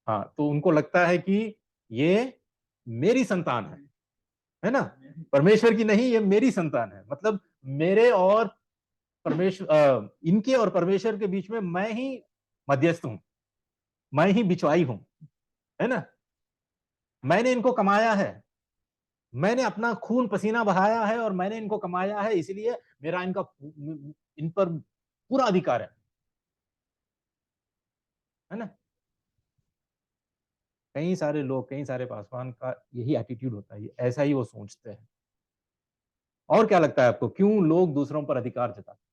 हाँ, तो उनको लगता है कि ये मेरी संतान है ना, परमेश्वर की नहीं, ये मेरी संतान है। मतलब मेरे और परमेश्वर, इनके और परमेश्वर के बीच में मैं ही मध्यस्थ हूं, मैं ही बिचवाई हूं, है ना, मैंने इनको कमाया है, मैंने अपना खून पसीना बहाया है और मैंने इनको कमाया है, इसलिए मेरा इनका इन पर पूरा अधिकार है ना। कई सारे लोग, कई सारे पासवान का यही एटीट्यूड होता है, ऐसा ही वो सोचते हैं। और क्या लगता है आपको, क्यों लोग दूसरों पर अधिकार जताते?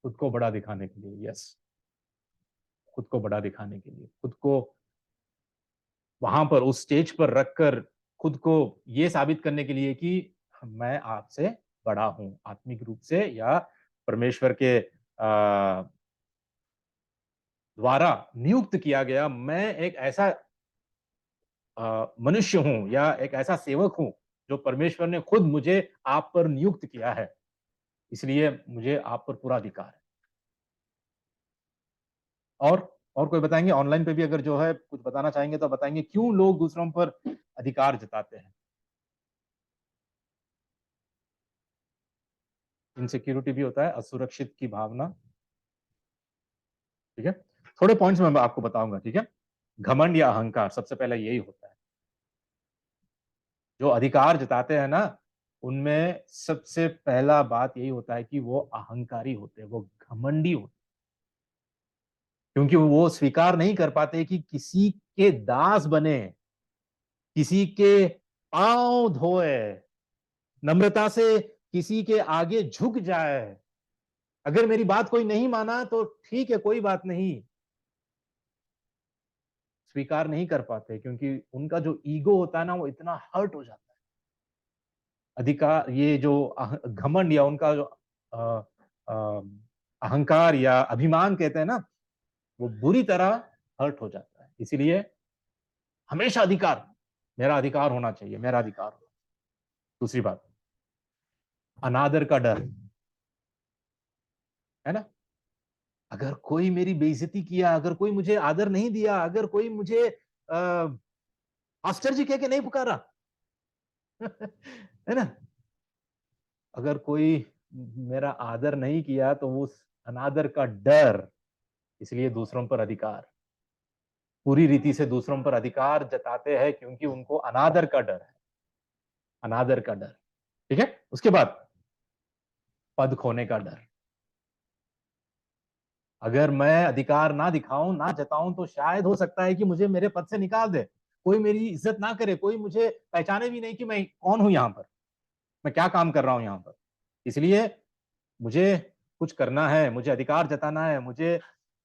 खुद को बड़ा दिखाने के लिए। यस, खुद को बड़ा दिखाने के लिए, खुद को वहां पर उस स्टेज पर रखकर खुद को ये साबित करने के लिए कि मैं आपसे बड़ा हूं, आत्मिक रूप से या परमेश्वर के द्वारा नियुक्त किया गया मैं एक ऐसा मनुष्य हूं या एक ऐसा सेवक हूं जो परमेश्वर ने खुद मुझे आप पर नियुक्त किया है, इसलिए मुझे आप पर पूरा अधिकार है। और कोई बताएंगे ऑनलाइन पे भी, अगर जो है कुछ बताना चाहेंगे तो बताएंगे क्यों लोग दूसरों पर अधिकार जताते हैं? इनसिक्योरिटी भी होता है, असुरक्षित की भावना। ठीक है, थोड़े पॉइंट्स में मैं आपको बताऊंगा। ठीक है, घमंड या अहंकार, सबसे पहले यही होता है। जो अधिकार जताते हैं ना, उनमें सबसे पहला बात यही होता है कि वो अहंकारी होते हैं, वो घमंडी होते हैं, क्योंकि वो स्वीकार नहीं कर पाते कि किसी के दास बने, किसी के पांव धोए, नम्रता से किसी के आगे झुक जाए। अगर मेरी बात कोई नहीं माना तो ठीक है, कोई बात नहीं, स्वीकार नहीं कर पाते, क्योंकि उनका जो ईगो होता है ना, वो इतना हर्ट हो जाता है। अधिकार, ये जो घमंड या उनका जो अ, अहंकार या अभिमान कहते हैं ना, वो बुरी तरह हर्ट हो जाता है। इसीलिए हमेशा अधिकार, मेरा अधिकार होना चाहिए, मेरा अधिकार होना। दूसरी बात, अनादर का डर है ना। अगर कोई मेरी बेइज्जती किया, अगर कोई मुझे आदर नहीं दिया, अगर कोई मुझे मास्टर जी कह के नहीं पुकारा है ना, अगर कोई मेरा आदर नहीं किया, तो वो अनादर का डर, इसलिए दूसरों पर अधिकार, पूरी रीति से दूसरों पर अधिकार जताते हैं, क्योंकि उनको अनादर का डर है, अनादर का डर। ठीक है, उसके बाद पद खोने का डर। अगर मैं अधिकार ना दिखाऊं, ना जताऊं, तो शायद हो सकता है कि मुझे मेरे पद से निकाल दे, कोई मेरी इज्जत ना करे, कोई मुझे पहचाने भी नहीं कि मैं कौन हूं यहां पर, मैं क्या काम कर रहा हूं यहां पर। इसलिए मुझे कुछ करना है, मुझे अधिकार जताना है, मुझे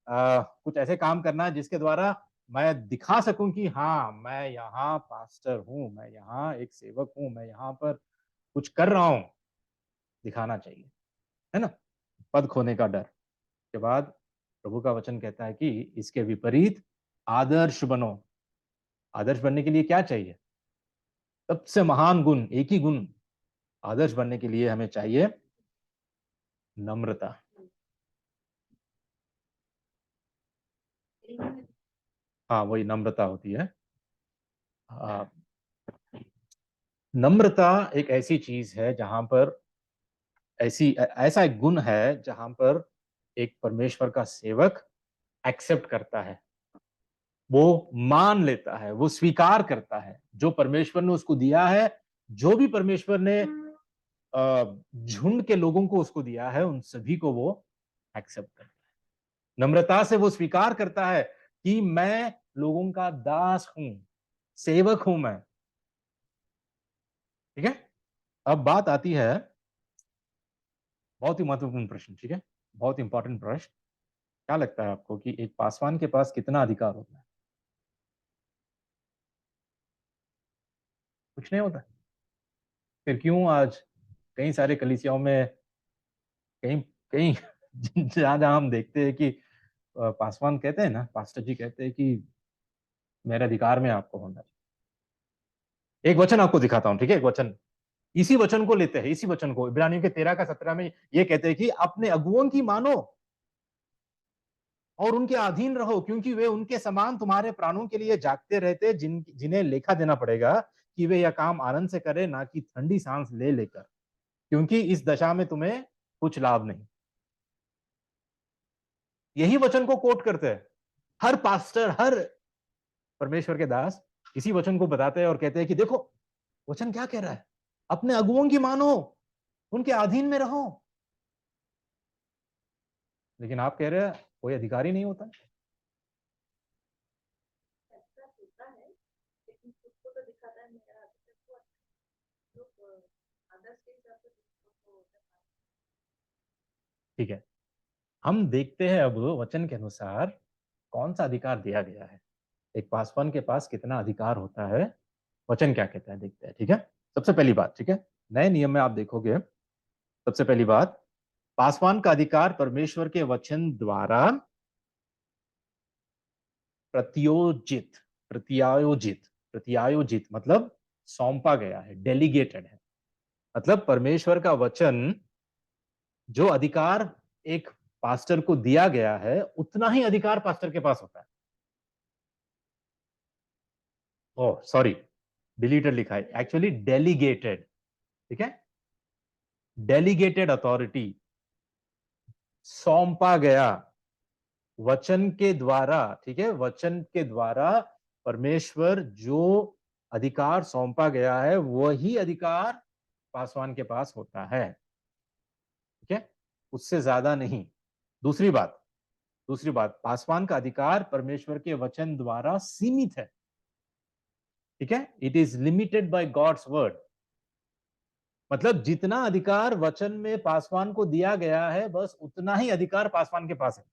कुछ ऐसे काम करना है जिसके द्वारा मैं दिखा सकूं कि हाँ, मैं यहाँ पास्टर हूं, मैं यहाँ एक सेवक हूं, मैं यहाँ पर कुछ कर रहा हूं, दिखाना चाहिए, है ना। पद खोने का डर के बाद प्रभु का वचन कहता है कि इसके विपरीत आदर्श बनो। आदर्श बनने के लिए क्या चाहिए? सबसे महान गुण, एक ही गुण आदर्श बनने के लिए हमें चाहिए, नम्रता। हाँ, वही नम्रता होती है। नम्रता एक ऐसी चीज है जहां पर ऐसा एक गुण है जहां पर एक परमेश्वर का सेवक एक्सेप्ट करता है, वो मान लेता है, वो स्वीकार करता है जो परमेश्वर ने उसको दिया है। जो भी परमेश्वर ने झुंड के लोगों को उसको दिया है, उन सभी को वो एक्सेप्ट करता है। नम्रता से वो स्वीकार करता है कि मैं लोगों का दास हूं, सेवक हूं मैं। ठीक है, अब बात आती है, बहुत ही महत्वपूर्ण प्रश्न। ठीक है, बहुत इंपॉर्टेंट प्रश्न। क्या लगता है आपको कि एक पासवान के पास कितना अधिकार होता है? कुछ नहीं होता। फिर क्यों आज कई सारे कलीसियाओं में, कहीं कहीं जहां जहां हम देखते हैं कि पासवान कहते हैं ना, पास्टर जी कहते हैं कि मेरे अधिकार में आपको होना चाहिए। एक वचन आपको दिखाता हूं। ठीक है, एक वचन, इसी वचन को लेते हैं, इसी वचन को इब्रानियों के 13 का 17 में ये कहते हैं कि अपने अगुओं की मानो और उनके अधीन रहो, क्योंकि वे उनके समान तुम्हारे प्राणों के लिए जागते रहते, जिन्हें लेखा देना पड़ेगा कि वे यह काम आनंद से करें, ना कि ठंडी सांस ले लेकर, क्योंकि इस दशा में तुम्हें कुछ लाभ नहीं। यही वचन को कोट करते हैं हर पास्टर, हर परमेश्वर के दास, इसी वचन को बताते हैं और कहते हैं कि देखो वचन क्या कह रहा है, अपने अगुओं की मानो, उनके अधीन में रहो। लेकिन आप कह रहे हैं कोई अधिकारी नहीं होता। ऐसा होता है, लेकिन खुद को तो दिखाता है मेरा अधिकार हुआ। आदर्श के हिसाब से दूसरों को होता है। ठीक है, हम देखते हैं अब वचन के अनुसार कौन सा अधिकार दिया गया है, एक पासवान के पास कितना अधिकार होता है, वचन क्या कहता है देखते हैं। ठीक है, सबसे पहली बात, ठीक है, नए नियम में आप देखोगे, सबसे पहली बात, पासवान का अधिकार परमेश्वर के वचन द्वारा प्रत्योजित प्रत्यायोजित प्रत्यायोजित मतलब सौंपा गया है, डेलीगेटेड है। मतलब परमेश्वर का वचन, जो अधिकार एक पास्टर को दिया गया है, उतना ही अधिकार पास्टर के पास होता है। ओह सॉरी, डिलीटेड लिखा है, एक्चुअली डेलीगेटेड। ठीक है, डेलीगेटेड अथॉरिटी, सौंपा गया वचन के द्वारा। ठीक है, वचन के द्वारा परमेश्वर जो अधिकार सौंपा गया है, वही अधिकार पासवान के पास होता है। ठीक है, उससे ज्यादा नहीं। दूसरी बात, पासवान का अधिकार परमेश्वर के वचन द्वारा सीमित है। ठीक है, it is limited by God's word. मतलब जितना अधिकार वचन में पासवान को दिया गया है, बस उतना ही अधिकार पासवान के पास है,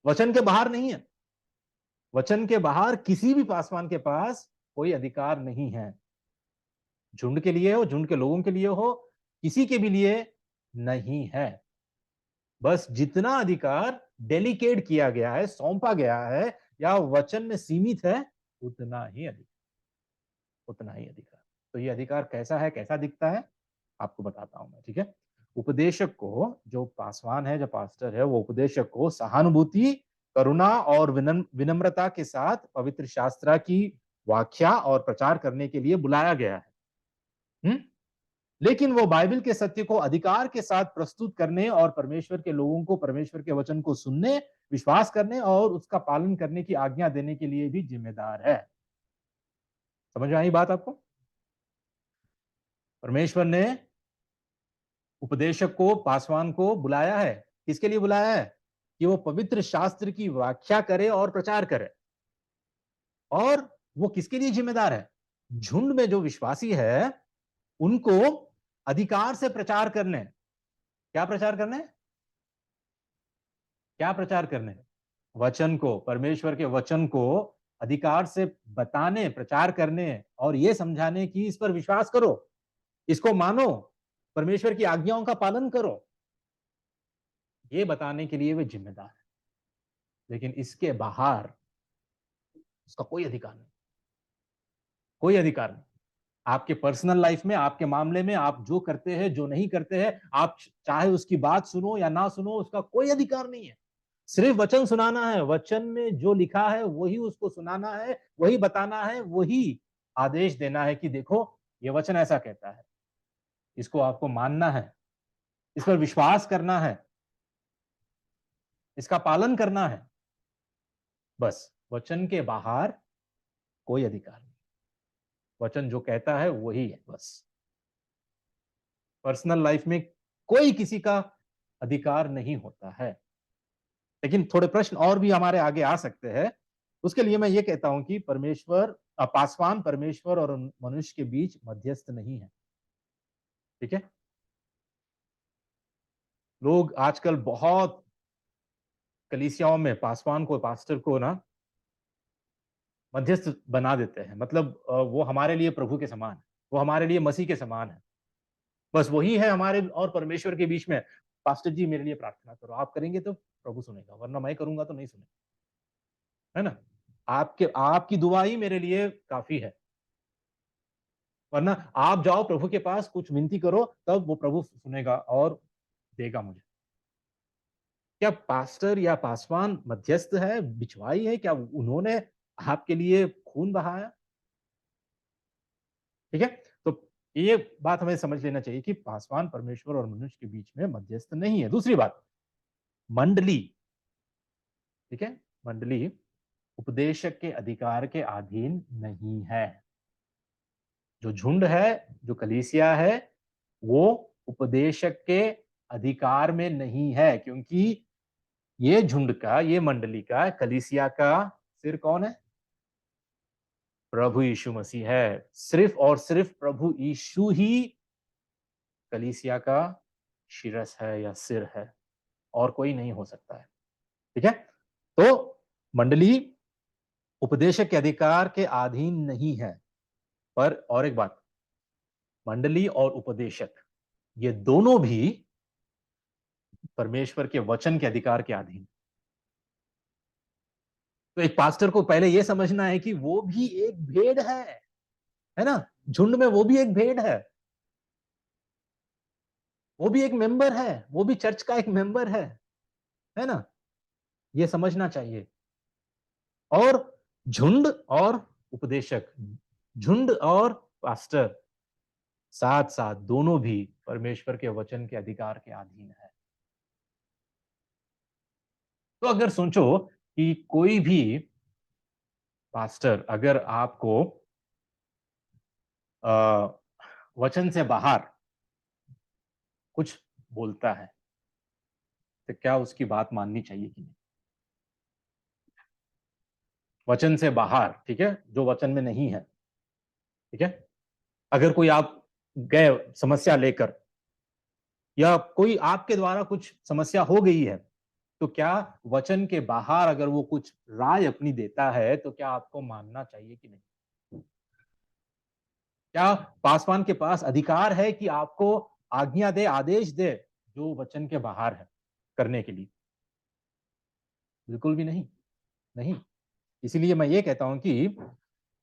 वचन के बाहर नहीं है। वचन के बाहर किसी भी पासवान के पास कोई अधिकार नहीं है। झुंड के लिए हो, झुंड के लोगों के लिए हो, किसी के भी लिए नहीं है। बस जितना अधिकार डेलीकेट किया गया है, सौंपा गया है, या वचन में सीमित है, उतना ही अधिकार। तो ये अधिकार कैसा है, कैसा दिखता है, आपको बताता हूं मैं। ठीक है, उपदेशक को, जो पासवान है, जो पास्टर है, वो उपदेशक को सहानुभूति, करुणा और विनम्रता के साथ पवित्र शास्त्र की व्याख्या और प्रचार करने के लिए बुलाया गया है। लेकिन वो बाइबल के सत्य को अधिकार के साथ प्रस्तुत करने और परमेश्वर के लोगों को परमेश्वर के वचन को सुनने, विश्वास करने और उसका पालन करने की आज्ञा देने के लिए भी जिम्मेदार है। समझ में आई बात आपको? परमेश्वर ने उपदेशक को, पासवान को बुलाया है, किसके लिए बुलाया है? कि वो पवित्र शास्त्र की व्याख्या करे और प्रचार करे। और वो किसके लिए जिम्मेदार है? झुंड में जो विश्वासी है, उनको अधिकार से प्रचार करने। क्या प्रचार करने? क्या प्रचार करने? वचन को, परमेश्वर के वचन को अधिकार से बताने, प्रचार करने और ये समझाने की इस पर विश्वास करो, इसको मानो, परमेश्वर की आज्ञाओं का पालन करो, ये बताने के लिए वे जिम्मेदार है। लेकिन इसके बाहर उसका कोई अधिकार नहीं, कोई अधिकार नहीं। आपके पर्सनल लाइफ में, आपके मामले में, आप जो करते हैं, जो नहीं करते हैं, आप चाहे उसकी बात सुनो या ना सुनो, उसका कोई अधिकार नहीं है। सिर्फ वचन सुनाना है, वचन में जो लिखा है वही उसको सुनाना है, वही बताना है, वही आदेश देना है कि देखो ये वचन ऐसा कहता है, इसको आपको मानना है, इस पर विश्वास करना है, इसका पालन करना है। बस वचन के बाहर कोई अधिकार नहीं, वचन जो कहता है वही है बस। पर्सनल लाइफ में कोई किसी का अधिकार नहीं होता है। लेकिन थोड़े प्रश्न और भी हमारे आगे आ सकते हैं। उसके लिए मैं ये कहता हूं कि पासवान परमेश्वर और मनुष्य के बीच मध्यस्थ नहीं है। ठीक है, लोग आजकल बहुत कलीसियाओं में पासवान को, पास्टर को ना मध्यस्थ बना देते हैं। मतलब वो हमारे लिए प्रभु के समान है, वो हमारे लिए मसीह के समान है, बस वही है हमारे और परमेश्वर के बीच में। पास्टर जी मेरे लिए प्रार्थना करो, आप करेंगे तो प्रभु सुनेगा, वरना मैं करूंगा तो नहीं सुनेगा, है ना? आपकी दुआ ही मेरे लिए काफी है, वरना आप जाओ प्रभु के पास, कुछ विनती करो, तब वो प्रभु सुनेगा और देगा मुझे। क्या पास्टर या पासवान मध्यस्थ है, बिछवाई है? क्या उन्होंने आपके लिए खून बहाया? ठीक है, तो ये बात हमें समझ लेना चाहिए कि पासवान परमेश्वर और मनुष्य के बीच में मध्यस्थ नहीं है। दूसरी बात, मंडली। ठीक है, मंडली उपदेशक के अधिकार के अधीन नहीं है। जो झुंड है, जो कलीसिया है, वो उपदेशक के अधिकार में नहीं है, क्योंकि ये झुंड का, ये मंडली का, कलीसिया का सिर कौन है? प्रभु यीशु मसीह है। सिर्फ और सिर्फ प्रभु यीशु ही कलीसिया का शिरस है या सिर है, और कोई नहीं हो सकता है। ठीक है, तो मंडली उपदेशक के अधिकार के अधीन नहीं है। पर और एक बात, मंडली और उपदेशक ये दोनों भी परमेश्वर के वचन के अधिकार के अधीन। तो एक पास्टर को पहले यह समझना है कि वो भी एक भेड़ है ना, झुंड में वो भी एक भेड़ है, वो भी एक मेंबर है, वो भी चर्च का एक मेंबर है ना, ये समझना चाहिए। और झुंड और उपदेशक, झुंड और पास्टर साथ साथ दोनों भी परमेश्वर के वचन के अधिकार के अधीन है। तो अगर सोचो कि कोई भी पास्टर अगर आपको वचन से बाहर कुछ बोलता है, तो क्या उसकी बात माननी चाहिए कि नहीं? वचन से बाहर, ठीक है, जो वचन में नहीं है, ठीक है, अगर कोई आप गए समस्या लेकर, या कोई आपके द्वारा कुछ समस्या हो गई है, तो क्या वचन के बाहर अगर वो कुछ राय अपनी देता है, तो क्या आपको मानना चाहिए कि नहीं? क्या पासवान के पास अधिकार है कि आपको आज्ञा दे, आदेश दे, जो वचन के बाहर है करने के लिए? बिल्कुल भी नहीं, नहीं। इसीलिए मैं ये कहता हूं कि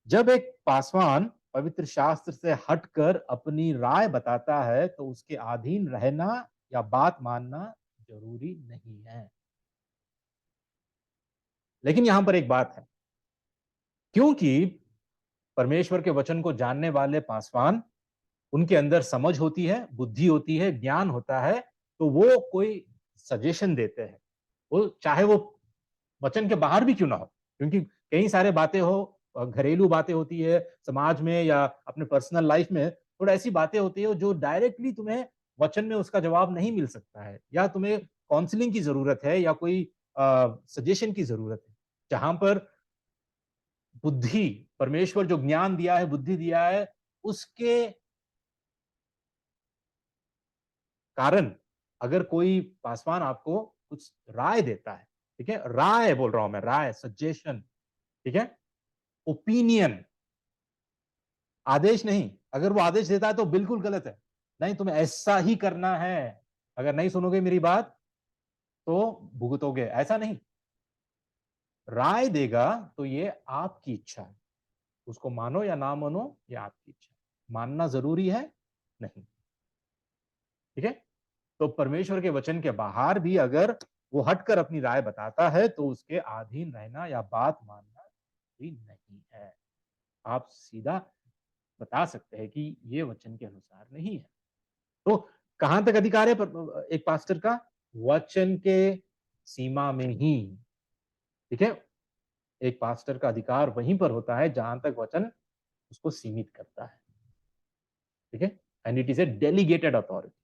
जब एक पासवान पवित्र शास्त्र से हटकर अपनी राय बताता है, तो उसके अधीन रहना या बात मानना जरूरी नहीं है। लेकिन यहां पर एक बात है, क्योंकि परमेश्वर के वचन को जानने वाले पासवान, उनके अंदर समझ होती है, बुद्धि होती है, ज्ञान होता है, तो वो कोई सजेशन देते हैं, वो चाहे वो वचन के बाहर भी क्यों ना हो। क्योंकि कई सारे बातें हो, घरेलू बातें होती है समाज में या अपने पर्सनल लाइफ में, थोड़ा ऐसी बातें होती है जो डायरेक्टली तुम्हें वचन में उसका जवाब नहीं मिल सकता है, या तुम्हें काउंसलिंग की जरूरत है, या कोई सजेशन की जरूरत है, जहां पर बुद्धि, परमेश्वर जो ज्ञान दिया है, बुद्धि दिया है, उसके कारण अगर कोई पासवान आपको कुछ राय देता है, ठीक है, राय बोल रहा हूं मैं, राय, सजेशन, ठीक है, ओपिनियन, आदेश नहीं। अगर वो आदेश देता है तो बिल्कुल गलत है, नहीं तुम्हें ऐसा ही करना है, अगर नहीं सुनोगे मेरी बात तो भुगतोगे, ऐसा नहीं। राय देगा तो ये आपकी इच्छा है, उसको मानो या ना मानो ये आपकी इच्छा है, मानना जरूरी है नहीं, ठीक है। तो परमेश्वर के वचन के बाहर भी अगर वो हटकर अपनी राय बताता है, तो उसके अधीन रहना या बात मानना भी नहीं है। आप सीधा बता सकते हैं कि ये वचन के अनुसार नहीं है। तो कहां तक अधिकार है एक पास्टर का? वचन के सीमा में ही, ठीक है। एक पास्टर का अधिकार वहीं पर होता है जहां तक वचन उसको सीमित करता है, ठीक है, and it is a delegated authority,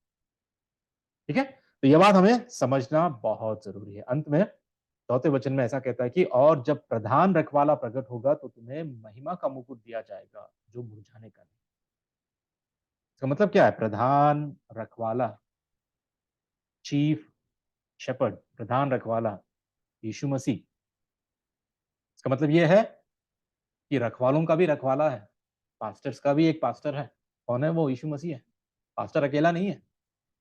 ठीक है। तो यह बात हमें समझना बहुत जरूरी है। अंत में चौथे वचन में ऐसा कहता है कि और जब प्रधान रखवाला प्रकट होगा, तो तुम्हें महिमा का मुकुट दिया जाएगा जो मुरझाने का नहीं। इसका मतलब क्या है? प्रधान रखवाला, चीफ शेपर्ड, प्रधान रखवाला यीशु मसीह। इसका मतलब यह है कि रखवालों का भी रखवाला है, पास्टर्स का भी एक पास्टर है। कौन है वो? यीशु मसीह है। पास्टर अकेला नहीं है,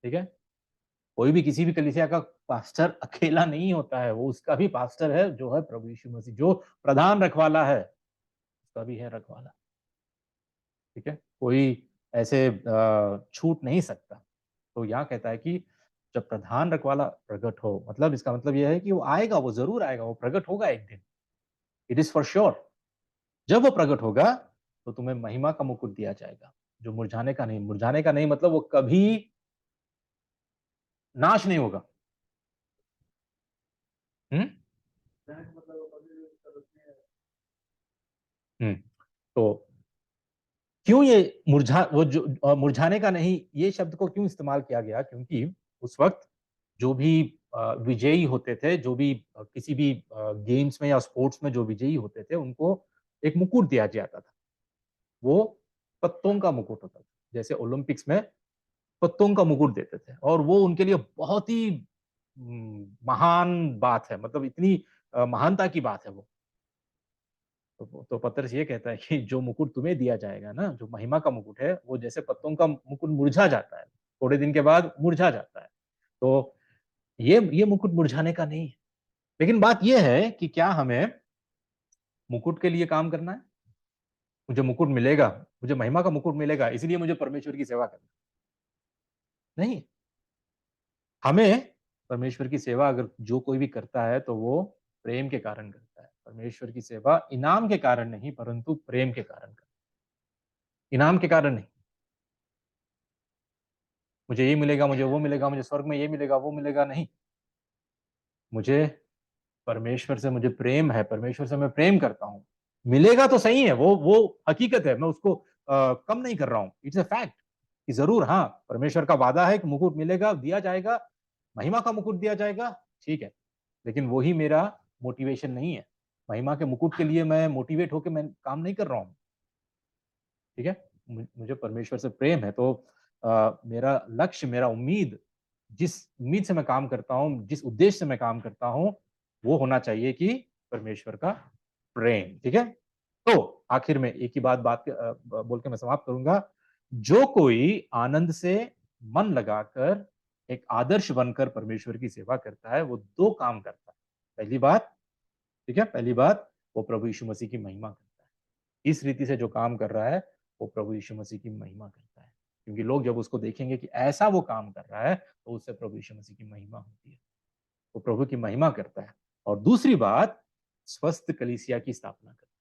ठीक है। कोई भी किसी भी कलीसिया का पास्टर अकेला नहीं होता है, वो उसका भी पास्टर है जो है प्रभु यीशु मसीह, जो प्रधान रखवाला है, उसका भी है रखवाला, ठीक है। कोई ऐसे छूट नहीं सकता। तो यहाँ कहता है कि जब प्रधान रखवाला प्रकट हो, मतलब इसका मतलब यह है कि वो आएगा, वो जरूर आएगा, वो प्रकट होगा एक दिन, इट इज फॉर श्योर। जब वो प्रकट होगा तो तुम्हें महिमा का मुकुट दिया जाएगा जो मुरझाने का नहीं। मुरझाने का नहीं मतलब वो कभी नाश नहीं होगा। हम्म मतलब कभी उसमें हम्म तो क्यों ये मुरझाने का नहीं, ये शब्द को क्यों इस्तेमाल किया गया? क्योंकि उस वक्त जो भी विजयी होते थे, जो भी किसी भी गेम्स में या स्पोर्ट्स में जो विजयी होते थे, उनको एक मुकुट दिया जाता था। वो पत्तों का मुकुट होता था। जैसे ओलंपिक्स में पत्तों का मुकुट देते थे, और वो उनके लिए बहुत ही महान बात है, मतलब इतनी महानता की बात है वो। तो पतरस ये कहता है कि जो मुकुट तुम्हें दिया जाएगा ना, जो महिमा का मुकुट है, वो जैसे पत्तों का मुकुट मुरझा जाता है, थोड़े दिन के बाद मुरझा जाता है। तो ये मुकुट मुरझाने का नहीं है। लेकिन बात ये है कि क्या हमें मुकुट के लिए काम करना है? मुझे मुकुट मिलेगा, मुझे महिमा का मुकुट मिलेगा, इसलिए मुझे परमेश्वर की सेवा करना नहीं। हमें परमेश्वर की सेवा अगर जो कोई भी करता है तो वो प्रेम के कारण करता है। परमेश्वर की सेवा इनाम के कारण नहीं, परंतु प्रेम के कारण करता है। इनाम के कारण नहीं, मुझे ये मिलेगा, मुझे वो मिलेगा, मुझे स्वर्ग में ये मिलेगा, वो मिलेगा, नहीं। मुझे परमेश्वर से मुझे प्रेम है, परमेश्वर से मैं प्रेम करता हूँ। मिलेगा तो सही है, वो हकीकत है, मैं उसको कम नहीं कर रहा हूँ। इट्स अ फैक्ट कि जरूर, हाँ, परमेश्वर का वादा है कि मुकुट मिलेगा, दिया जाएगा, महिमा का मुकुट दिया जाएगा, ठीक है। लेकिन वही मेरा मोटिवेशन नहीं है। महिमा के मुकुट के लिए मैं मोटिवेट होकर मैं काम नहीं कर रहा हूँ, ठीक है। मुझे परमेश्वर से प्रेम है, तो मेरा लक्ष्य, मेरा उम्मीद, जिस उम्मीद से मैं काम करता हूँ, जिस उद्देश्य से मैं काम करता हूँ, वो होना चाहिए कि परमेश्वर का प्रेम, ठीक है। तो आखिर में एक ही बात बोल के मैं समाप्त करूंगा। जो कोई आनंद से मन लगाकर एक आदर्श बनकर परमेश्वर की सेवा करता है, वो दो काम करता है। पहली बात, ठीक है, पहली बात, वो प्रभु यीशु मसीह की महिमा करता है। इस रीति से जो काम कर रहा है, वो प्रभु यीशु मसीह की महिमा करता है, क्योंकि लोग जब उसको देखेंगे कि ऐसा वो काम कर रहा है, तो उससे प्रभु यीशु मसीह की महिमा होती है, वो प्रभु की महिमा करता है। और दूसरी बात, स्वस्थ कलीसिया की स्थापना करता है।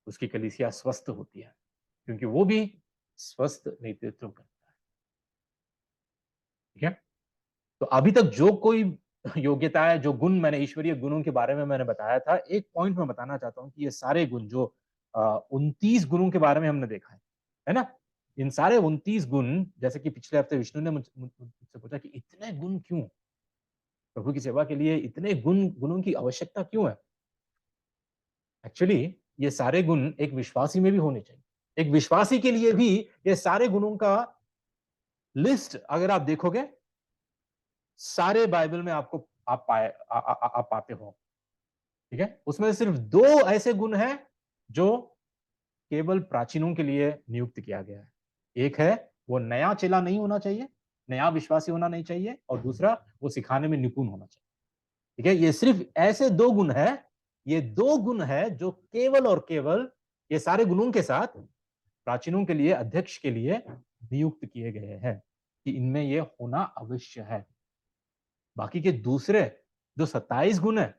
उसकी कलीसिया स्वस्थ होती है, क्योंकि वो भी स्वस्थ नेतृत्व करता है, ठीक है। तो अभी तक जो कोई योग्यता है, जो गुण मैंने ईश्वरीय गुणों के बारे में मैंने बताया था, एक पॉइंट मैं बताना चाहता हूं कि ये सारे गुण जो 29 गुणों के बारे में हमने देखा है ना, इन सारे 29 गुण, जैसे कि पिछले हफ्ते विष्णु ने मुझसे पूछा कि इतने गुण क्यों, प्रभु की सेवा के लिए इतने गुणों की आवश्यकता क्यों है? एक्चुअली ये सारे गुण एक विश्वासी में भी होने चाहिए। एक विश्वासी के लिए भी ये सारे गुणों का लिस्ट अगर आप देखोगे, सारे बाइबल में आपको आप पाते हो, ठीक है। उसमें सिर्फ दो ऐसे गुण हैं जो केवल प्राचीनों के लिए नियुक्त किया गया है। एक है, वो नया चेला नहीं होना चाहिए, नया विश्वासी होना नहीं चाहिए, और दूसरा, वो सिखाने में निपुण होना चाहिए, ठीक है। ये सिर्फ ऐसे दो गुण है, ये दो गुण है जो केवल और केवल ये सारे गुणों के साथ प्राचीनों के लिए, अध्यक्ष के लिए नियुक्त किए गए हैं कि इनमें ये होना अवश्य है। बाकी के दूसरे जो 27 गुण है,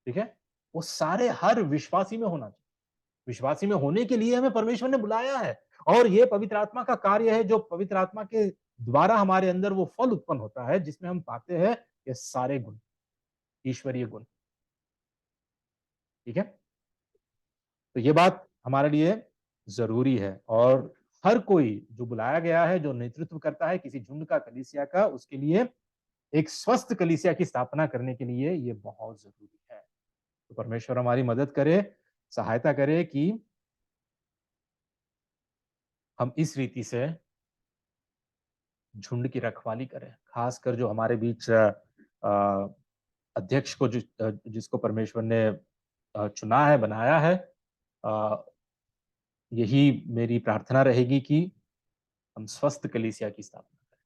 ठीक है, वो सारे हर विश्वासी में होना चाहिए। विश्वासी में होने के लिए हमें परमेश्वर ने बुलाया है, और ये पवित्र आत्मा का कार्य है, जो पवित्र आत्मा के द्वारा हमारे अंदर वो फल उत्पन्न होता है, जिसमें हम पाते हैं ये सारे गुण, ईश्वरीय गुण, ठीक है। तो ये बात हमारे लिए जरूरी है, और हर कोई जो बुलाया गया है, जो नेतृत्व करता है किसी झुंड का, कलीसिया का, उसके लिए एक स्वस्थ कलीसिया की स्थापना करने के लिए ये बहुत जरूरी है। तो परमेश्वर हमारी मदद करे, सहायता करे कि हम इस रीति से झुंड की रखवाली करें, खासकर जो हमारे बीच अध्यक्ष को जिसको परमेश्वर ने चुना है, बनाया है। यही मेरी प्रार्थना रहेगी कि हम स्वस्थ कलीसिया की स्थापना करें,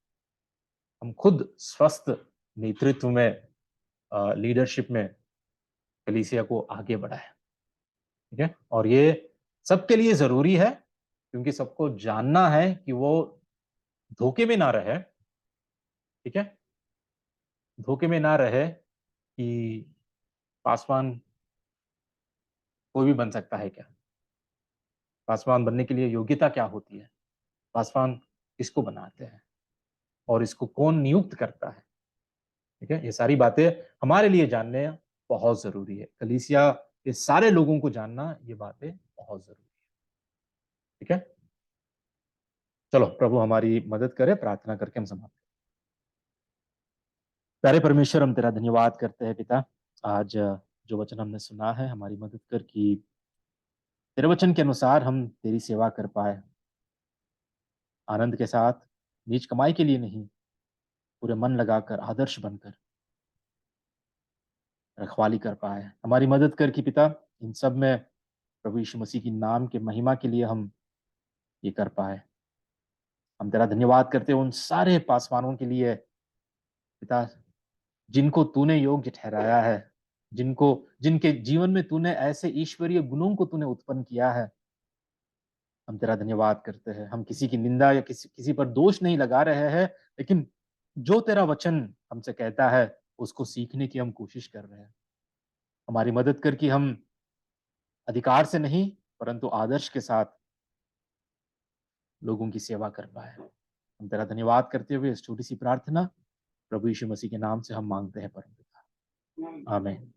हम खुद स्वस्थ नेतृत्व में, लीडरशिप में कलीसिया को आगे बढ़ाएं, ठीक है। और ये सबके लिए जरूरी है, क्योंकि सबको जानना है कि वो धोखे में ना रहे, ठीक है, धोखे में ना रहे कि पासवान कोई भी बन सकता है क्या, पासवान बनने के लिए योग्यता क्या होती है, पासवान किसको बनाते हैं, और इसको कौन नियुक्त करता है, ठीक है। ये सारी बातें हमारे लिए जानने बहुत जरूरी है। कलीसिया के सारे लोगों को जानना, ये बातें बहुत जरूरी है, ठीक है। चलो, प्रभु हमारी मदद करे, प्रार्थना करके हम समाप्त। प्यारे परमेश्वर, हम तेरा धन्यवाद करते हैं पिता, आज जो वचन हमने सुना है, हमारी मदद कर कि तेरे वचन के अनुसार हम तेरी सेवा कर पाए, आनंद के साथ, नीच कमाई के लिए नहीं, पूरे मन लगाकर आदर्श बनकर रखवाली कर पाए। हमारी मदद कर कि पिता, इन सब में प्रभु यीशु मसीह की नाम के महिमा के लिए हम ये कर पाए। हम तेरा धन्यवाद करते हैं उन सारे पासवानों के लिए पिता, जिनको तूने योग्य ठहराया है, जिनको जिनके जीवन में तूने ऐसे ईश्वरीय गुणों को तूने उत्पन्न किया है। हम तेरा धन्यवाद करते हैं। हम किसी की निंदा या किसी पर दोष नहीं लगा रहे हैं, लेकिन जो तेरा वचन हमसे कहता है उसको सीखने की हम कोशिश कर रहे हैं। हमारी मदद कर कि हम अधिकार से नहीं परंतु आदर्श के साथ लोगों की सेवा कर पाए। हम तेरा धन्यवाद करते हुए इस छोटी सी प्रार्थना प्रभु यीशु मसीह के नाम से हम मांगते हैं परम पिता, आमीन।